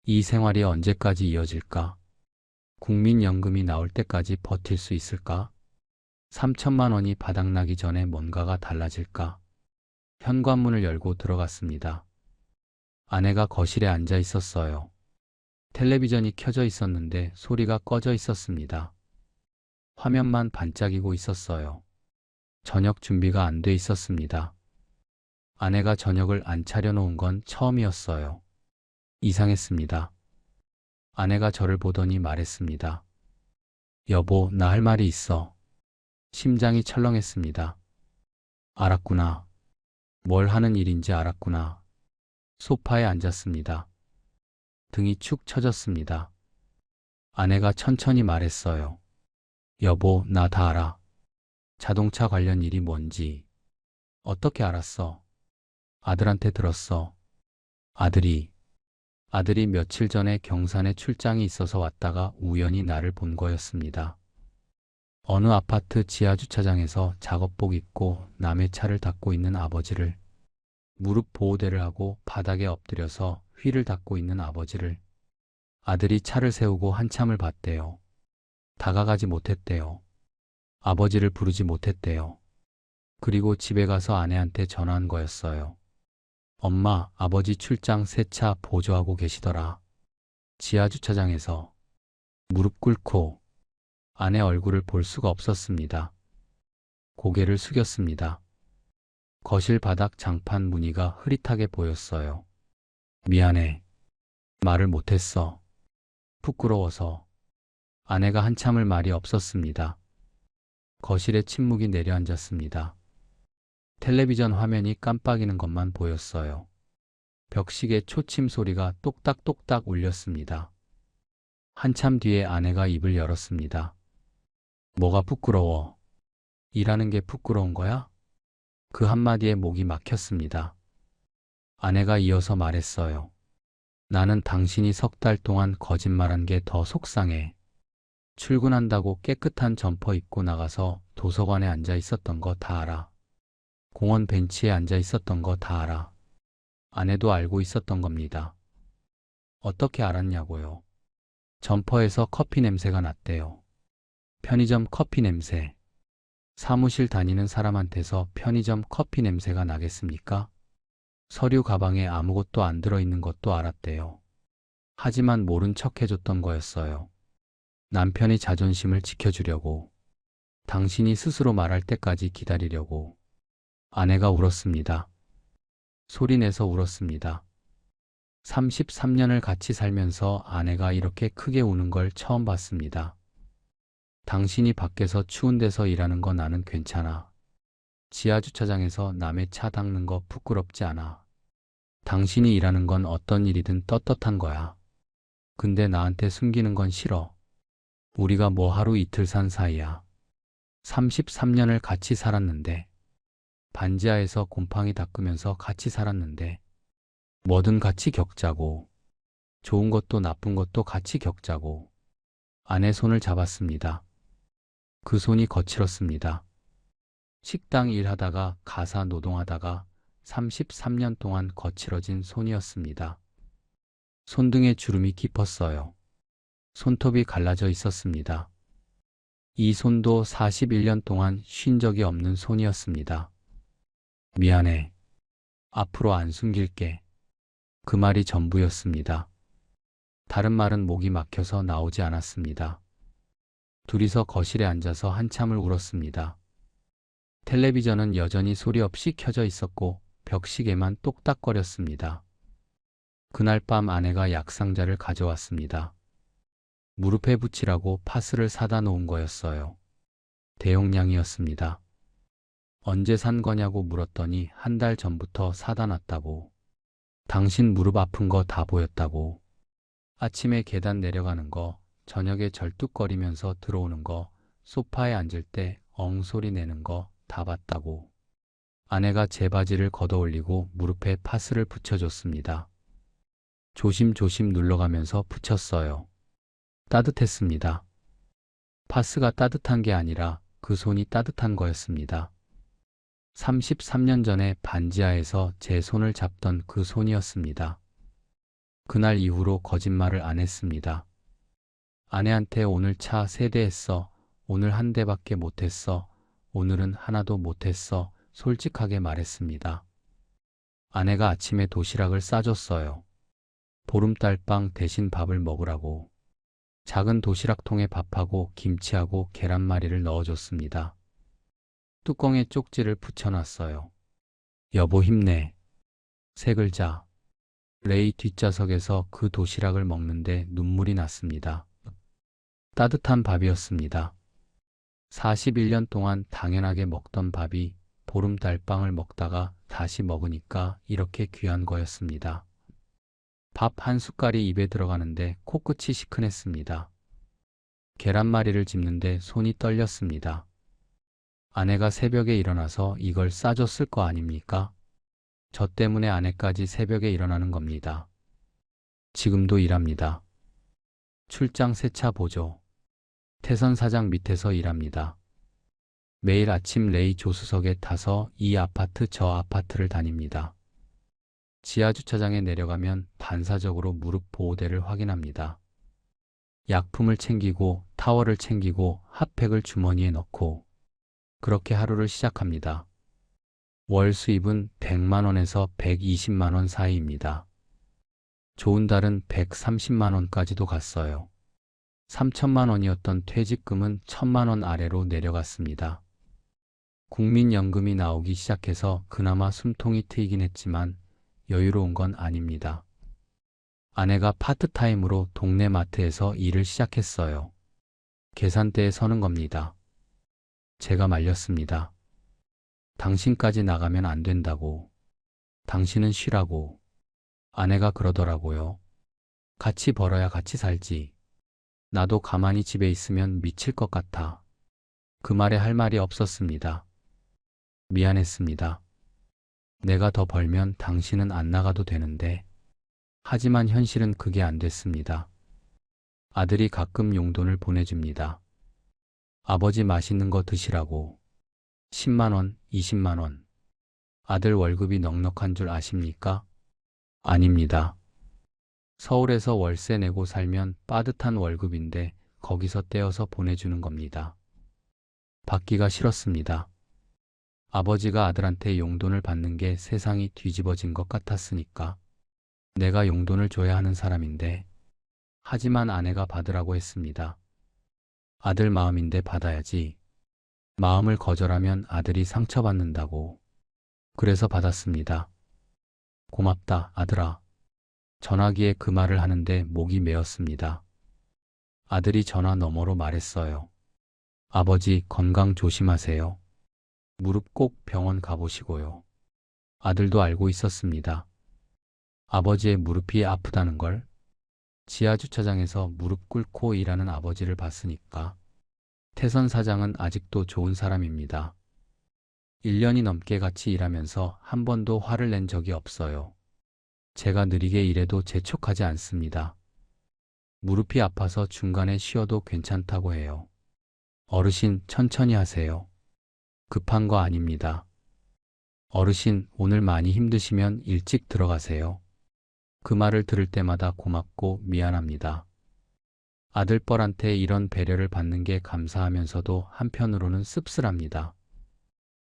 Speaker 2: 이 생활이 언제까지 이어질까? 국민연금이 나올 때까지 버틸 수 있을까? 3천만 원이 바닥나기 전에 뭔가가 달라질까? 현관문을 열고 들어갔습니다. 아내가 거실에 앉아 있었어요. 텔레비전이 켜져 있었는데 소리가 꺼져 있었습니다. 화면만 반짝이고 있었어요. 저녁 준비가 안 돼 있었습니다. 아내가 저녁을 안 차려놓은 건 처음이었어요. 이상했습니다. 아내가 저를 보더니 말했습니다. 여보, 나 할 말이 있어. 심장이 철렁했습니다. 알았구나. 뭘 하는 일인지 알았구나. 소파에 앉았습니다. 등이 축 처졌습니다. 아내가 천천히 말했어요. 여보, 나 다 알아. 자동차 관련 일이 뭔지. 어떻게 알았어? 아들한테 들었어. 아들이 며칠 전에 경산에 출장이 있어서 왔다가 우연히 나를 본 거였습니다. 어느 아파트 지하주차장에서 작업복 입고 남의 차를 닦고 있는 아버지를, 무릎 보호대를 하고 바닥에 엎드려서 휠을 닦고 있는 아버지를, 아들이 차를 세우고 한참을 봤대요. 다가가지 못했대요. 아버지를 부르지 못했대요. 그리고 집에 가서 아내한테 전화한 거였어요. 엄마, 아버지 출장 새 차 보조하고 계시더라. 지하주차장에서. 무릎 꿇고 아내 얼굴을 볼 수가 없었습니다. 고개를 숙였습니다. 거실 바닥 장판 무늬가 흐릿하게 보였어요. 미안해. 말을 못했어. 부끄러워서. 아내가 한참을 말이 없었습니다. 거실에 침묵이 내려앉았습니다. 텔레비전 화면이 깜빡이는 것만 보였어요. 벽시계 초침 소리가 똑딱똑딱 울렸습니다. 한참 뒤에 아내가 입을 열었습니다. 뭐가 부끄러워? 일하는 게 부끄러운 거야? 그 한마디에 목이 막혔습니다. 아내가 이어서 말했어요. 나는 당신이 석 달 동안 거짓말한 게 더 속상해. 출근한다고 깨끗한 점퍼 입고 나가서 도서관에 앉아 있었던 거 다 알아. 공원 벤치에 앉아 있었던 거 다 알아. 아내도 알고 있었던 겁니다. 어떻게 알았냐고요? 점퍼에서 커피 냄새가 났대요. 편의점 커피 냄새. 사무실 다니는 사람한테서 편의점 커피 냄새가 나겠습니까? 서류 가방에 아무것도 안 들어있는 것도 알았대요. 하지만 모른 척 해줬던 거였어요. 남편의 자존심을 지켜주려고. 당신이 스스로 말할 때까지 기다리려고. 아내가 울었습니다. 소리내서 울었습니다. 33년을 같이 살면서 아내가 이렇게 크게 우는 걸 처음 봤습니다. 당신이 밖에서 추운 데서 일하는 거 나는 괜찮아. 지하주차장에서 남의 차 닦는 거 부끄럽지 않아. 당신이 일하는 건 어떤 일이든 떳떳한 거야. 근데 나한테 숨기는 건 싫어. 우리가 뭐 하루 이틀 산 사이야. 33년을 같이 살았는데. 반지하에서 곰팡이 닦으면서 같이 살았는데. 뭐든 같이 겪자고. 좋은 것도 나쁜 것도 같이 겪자고. 아내 손을 잡았습니다. 그 손이 거칠었습니다. 식당 일하다가 가사 노동하다가 33년 동안 거칠어진 손이었습니다. 손등에 주름이 깊었어요. 손톱이 갈라져 있었습니다. 이 손도 41년 동안 쉰 적이 없는 손이었습니다. 미안해. 앞으로 안 숨길게. 그 말이 전부였습니다. 다른 말은 목이 막혀서 나오지 않았습니다. 둘이서 거실에 앉아서 한참을 울었습니다. 텔레비전은 여전히 소리 없이 켜져 있었고 벽시계만 똑딱거렸습니다. 그날 밤 아내가 약상자를 가져왔습니다. 무릎에 붙이라고 파스를 사다 놓은 거였어요. 대용량이었습니다. 언제 산 거냐고 물었더니 한 달 전부터 사다 놨다고. 당신 무릎 아픈 거 다 보였다고. 아침에 계단 내려가는 거, 저녁에 절뚝거리면서 들어오는 거, 소파에 앉을 때 엉소리 내는 거 다 봤다고. 아내가 제 바지를 걷어올리고 무릎에 파스를 붙여줬습니다. 조심조심 눌러가면서 붙였어요. 따뜻했습니다. 파스가 따뜻한 게 아니라 그 손이 따뜻한 거였습니다. 33년 전에 반지하에서 제 손을 잡던 그 손이었습니다. 그날 이후로 거짓말을 안 했습니다. 아내한테 오늘 차 3대 했어. 오늘 한 대밖에 못 했어. 오늘은 하나도 못 했어. 솔직하게 말했습니다. 아내가 아침에 도시락을 싸줬어요. 보름달빵 대신 밥을 먹으라고. 작은 도시락통에 밥하고 김치하고 계란말이를 넣어줬습니다. 뚜껑에 쪽지를 붙여놨어요. 여보 힘내. 3글자. 레이 뒷좌석에서 그 도시락을 먹는데 눈물이 났습니다. 따뜻한 밥이었습니다. 41년 동안 당연하게 먹던 밥이 보름달빵을 먹다가 다시 먹으니까 이렇게 귀한 거였습니다. 밥 한 숟갈이 입에 들어가는데 코끝이 시큰했습니다. 계란말이를 집는데 손이 떨렸습니다. 아내가 새벽에 일어나서 이걸 싸줬을 거 아닙니까? 저 때문에 아내까지 새벽에 일어나는 겁니다. 지금도 일합니다. 출장 세차 보조. 태선 사장 밑에서 일합니다. 매일 아침 레이 조수석에 타서 이 아파트 저 아파트를 다닙니다. 지하 주차장에 내려가면 반사적으로 무릎 보호대를 확인합니다. 약품을 챙기고 타월을 챙기고 핫팩을 주머니에 넣고 그렇게 하루를 시작합니다. 월 수입은 100만 원에서 120만 원 사이입니다. 좋은 달은 130만 원까지도 갔어요. 3천만 원이었던 퇴직금은 1,000만 원 아래로 내려갔습니다. 국민연금이 나오기 시작해서 그나마 숨통이 트이긴 했지만 여유로운 건 아닙니다. 아내가 파트타임으로 동네 마트에서 일을 시작했어요. 계산대에 서는 겁니다. 제가 말렸습니다. 당신까지 나가면 안 된다고. 당신은 쉬라고. 아내가 그러더라고요. 같이 벌어야 같이 살지. 나도 가만히 집에 있으면 미칠 것 같아. 그 말에 할 말이 없었습니다. 미안했습니다. 내가 더 벌면 당신은 안 나가도 되는데. 하지만 현실은 그게 안 됐습니다. 아들이 가끔 용돈을 보내줍니다. 아버지 맛있는 거 드시라고. 10만 원, 20만 원. 아들 월급이 넉넉한 줄 아십니까? 아닙니다. 서울에서 월세 내고 살면 빠듯한 월급인데 거기서 떼어서 보내주는 겁니다. 받기가 싫었습니다. 아버지가 아들한테 용돈을 받는 게 세상이 뒤집어진 것 같았으니까. 내가 용돈을 줘야 하는 사람인데. 하지만 아내가 받으라고 했습니다. 아들 마음인데 받아야지. 마음을 거절하면 아들이 상처받는다고. 그래서 받았습니다. 고맙다, 아들아. 전화기에 그 말을 하는데 목이 메었습니다. 아들이 전화 너머로 말했어요. 아버지 건강 조심하세요. 무릎 꼭 병원 가보시고요. 아들도 알고 있었습니다. 아버지의 무릎이 아프다는 걸. 지하 주차장에서 무릎 꿇고 일하는 아버지를 봤으니까. 태선 사장은 아직도 좋은 사람입니다. 1년이 넘게 같이 일하면서 한 번도 화를 낸 적이 없어요. 제가 느리게 일해도 재촉하지 않습니다. 무릎이 아파서 중간에 쉬어도 괜찮다고 해요. 어르신 천천히 하세요. 급한 거 아닙니다. 어르신 오늘 많이 힘드시면 일찍 들어가세요. 그 말을 들을 때마다 고맙고 미안합니다. 아들뻘한테 이런 배려를 받는 게 감사하면서도 한편으로는 씁쓸합니다.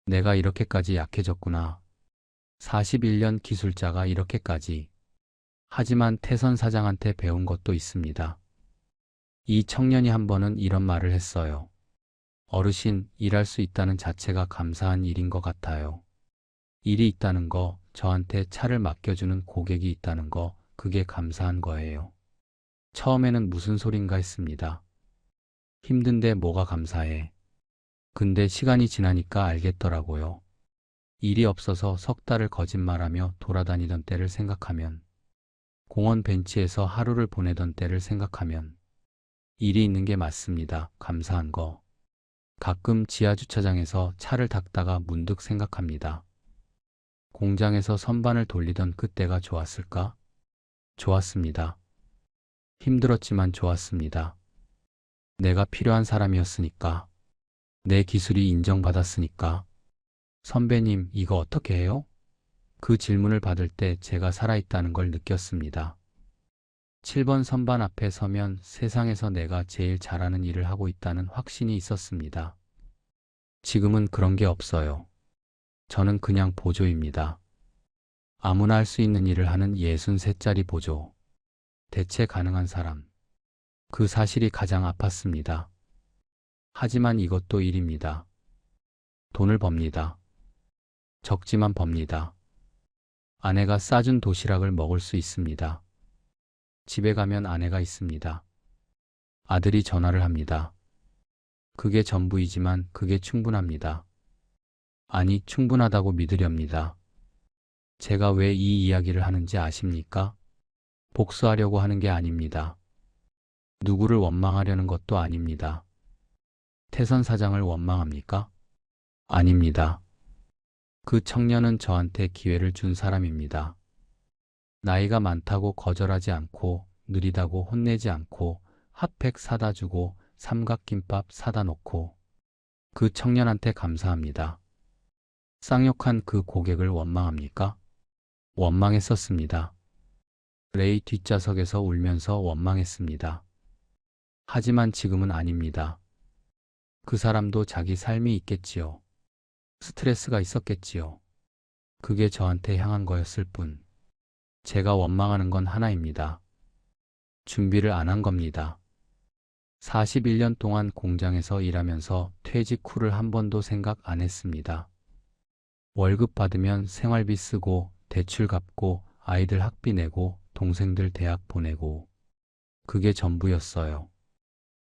Speaker 2: 내가 이렇게까지 약해졌구나. 41년 기술자가 이렇게까지. 하지만 태선 사장한테 배운 것도 있습니다. 이 청년이 한 번은 이런 말을 했어요. 어르신, 일할 수 있다는 자체가 감사한 일인 것 같아요. 일이 있다는 거, 저한테 차를 맡겨주는 고객이 있다는 거, 그게 감사한 거예요. 처음에는 무슨 소린가 했습니다. 힘든데 뭐가 감사해. 근데 시간이 지나니까 알겠더라고요. 일이 없어서 석 달을 거짓말하며 돌아다니던 때를 생각하면, 공원 벤치에서 하루를 보내던 때를 생각하면, 일이 있는 게 맞습니다. 감사한 거. 가끔 지하 주차장에서 차를 닦다가 문득 생각합니다. 공장에서 선반을 돌리던 그때가 좋았을까? 좋았습니다. 힘들었지만 좋았습니다. 내가 필요한 사람이었으니까. 내 기술이 인정받았으니까. 선배님, 이거 어떻게 해요? 그 질문을 받을 때 제가 살아있다는 걸 느꼈습니다. 7번 선반 앞에 서면 세상에서 내가 제일 잘하는 일을 하고 있다는 확신이 있었습니다. 지금은 그런 게 없어요. 저는 그냥 보조입니다. 아무나 할 수 있는 일을 하는 63짜리 보조. 대체 가능한 사람. 그 사실이 가장 아팠습니다. 하지만 이것도 일입니다. 돈을 법니다. 적지만 법니다. 아내가 싸준 도시락을 먹을 수 있습니다. 집에 가면 아내가 있습니다. 아들이 전화를 합니다. 그게 전부이지만 그게 충분합니다. 아니, 충분하다고 믿으렵니다. 제가 왜 이 이야기를 하는지 아십니까? 복수하려고 하는 게 아닙니다. 누구를 원망하려는 것도 아닙니다. 태선 사장을 원망합니까? 아닙니다. 그 청년은 저한테 기회를 준 사람입니다. 나이가 많다고 거절하지 않고, 느리다고 혼내지 않고, 핫팩 사다 주고, 삼각김밥 사다 놓고, 그 청년한테 감사합니다. 쌍욕한 그 고객을 원망합니까? 원망했었습니다. 레이 뒷좌석에서 울면서 원망했습니다. 하지만 지금은 아닙니다. 그 사람도 자기 삶이 있겠지요. 스트레스가 있었겠지요. 그게 저한테 향한 거였을 뿐. 제가 원망하는 건 하나입니다. 준비를 안 한 겁니다. 41년 동안 공장에서 일하면서 퇴직 후를 한 번도 생각 안 했습니다. 월급 받으면 생활비 쓰고, 대출 갚고, 아이들 학비 내고, 동생들 대학 보내고. 그게 전부였어요.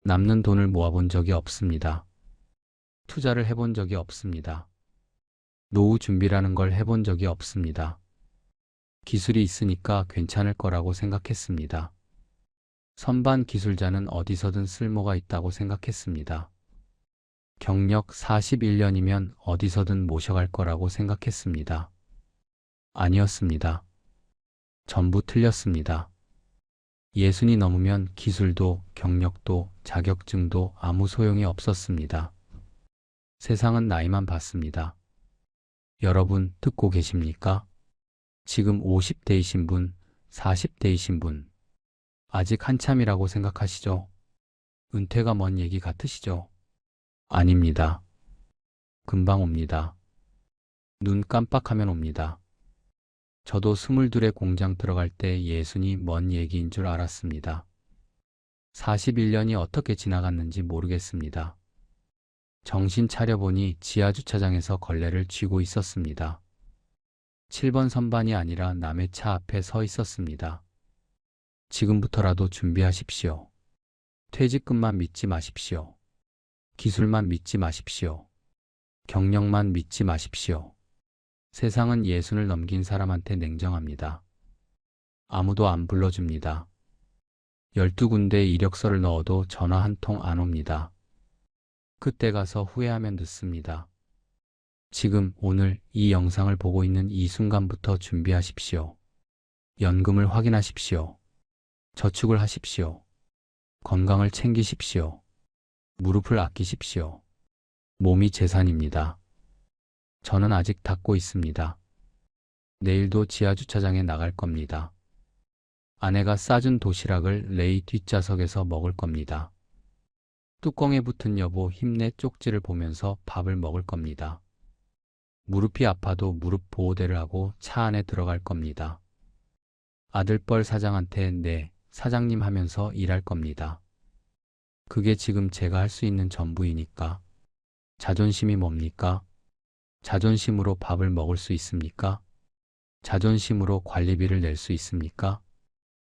Speaker 2: 남는 돈을 모아본 적이 없습니다. 투자를 해본 적이 없습니다. 노후 준비라는 걸 해본 적이 없습니다. 기술이 있으니까 괜찮을 거라고 생각했습니다. 선반 기술자는 어디서든 쓸모가 있다고 생각했습니다. 경력 41년이면 어디서든 모셔갈 거라고 생각했습니다. 아니었습니다. 전부 틀렸습니다. 60이 넘으면 기술도 경력도 자격증도 아무 소용이 없었습니다. 세상은 나이만 봤습니다. 여러분 듣고 계십니까? 지금 50대이신 분, 40대이신 분, 아직 한참이라고 생각하시죠? 은퇴가 먼 얘기 같으시죠? 아닙니다. 금방 옵니다. 눈 깜빡하면 옵니다. 저도 22에 공장 들어갈 때 60이 먼 얘기인 줄 알았습니다. 41년이 어떻게 지나갔는지 모르겠습니다. 정신 차려보니 지하주차장에서 걸레를 쥐고 있었습니다. 7번 선반이 아니라 남의 차 앞에 서 있었습니다. 지금부터라도 준비하십시오. 퇴직금만 믿지 마십시오. 기술만 믿지 마십시오. 경력만 믿지 마십시오. 세상은 60을 넘긴 사람한테 냉정합니다. 아무도 안 불러줍니다. 12군데 이력서를 넣어도 전화 한 통 안 옵니다. 그때 가서 후회하면 늦습니다. 지금 오늘 이 영상을 보고 있는 이 순간부터 준비하십시오. 연금을 확인하십시오. 저축을 하십시오. 건강을 챙기십시오. 무릎을 아끼십시오. 몸이 재산입니다. 저는 아직 닫고 있습니다. 내일도 지하주차장에 나갈 겁니다. 아내가 싸준 도시락을 레이 뒷좌석에서 먹을 겁니다. 뚜껑에 붙은 여보 힘내 쪽지를 보면서 밥을 먹을 겁니다. 무릎이 아파도 무릎 보호대를 하고 차 안에 들어갈 겁니다. 아들뻘 사장한테 네, 사장님 하면서 일할 겁니다. 그게 지금 제가 할 수 있는 전부이니까. 자존심이 뭡니까? 자존심으로 밥을 먹을 수 있습니까? 자존심으로 관리비를 낼 수 있습니까?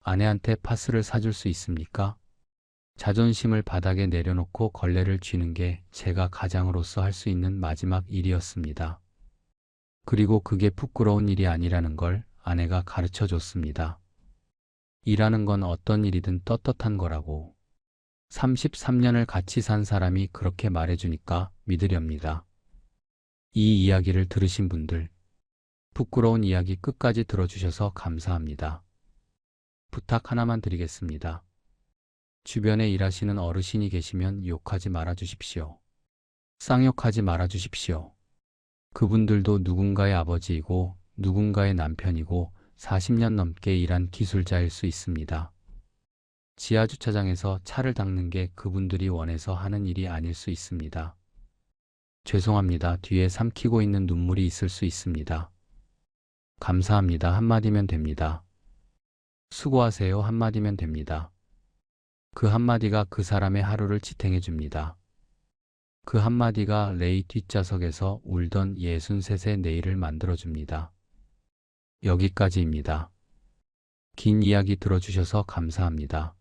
Speaker 2: 아내한테 파스를 사줄 수 있습니까? 자존심을 바닥에 내려놓고 걸레를 쥐는 게 제가 가장으로서 할 수 있는 마지막 일이었습니다. 그리고 그게 부끄러운 일이 아니라는 걸 아내가 가르쳐 줬습니다. 일하는 건 어떤 일이든 떳떳한 거라고. 33년을 같이 산 사람이 그렇게 말해주니까 믿으렵니다. 이 이야기를 들으신 분들, 부끄러운 이야기 끝까지 들어주셔서 감사합니다. 부탁 하나만 드리겠습니다. 주변에 일하시는 어르신이 계시면 욕하지 말아 주십시오. 쌍욕하지 말아 주십시오. 그분들도 누군가의 아버지이고 누군가의 남편이고 40년 넘게 일한 기술자일 수 있습니다. 지하주차장에서 차를 닦는 게 그분들이 원해서 하는 일이 아닐 수 있습니다. 죄송합니다. 뒤에 삼키고 있는 눈물이 있을 수 있습니다. 감사합니다. 한마디면 됩니다. 수고하세요. 한마디면 됩니다. 그 한마디가 그 사람의 하루를 지탱해 줍니다. 그 한마디가 레이 뒷좌석에서 울던 63세 내일을 만들어 줍니다. 여기까지입니다. 긴 이야기 들어주셔서 감사합니다.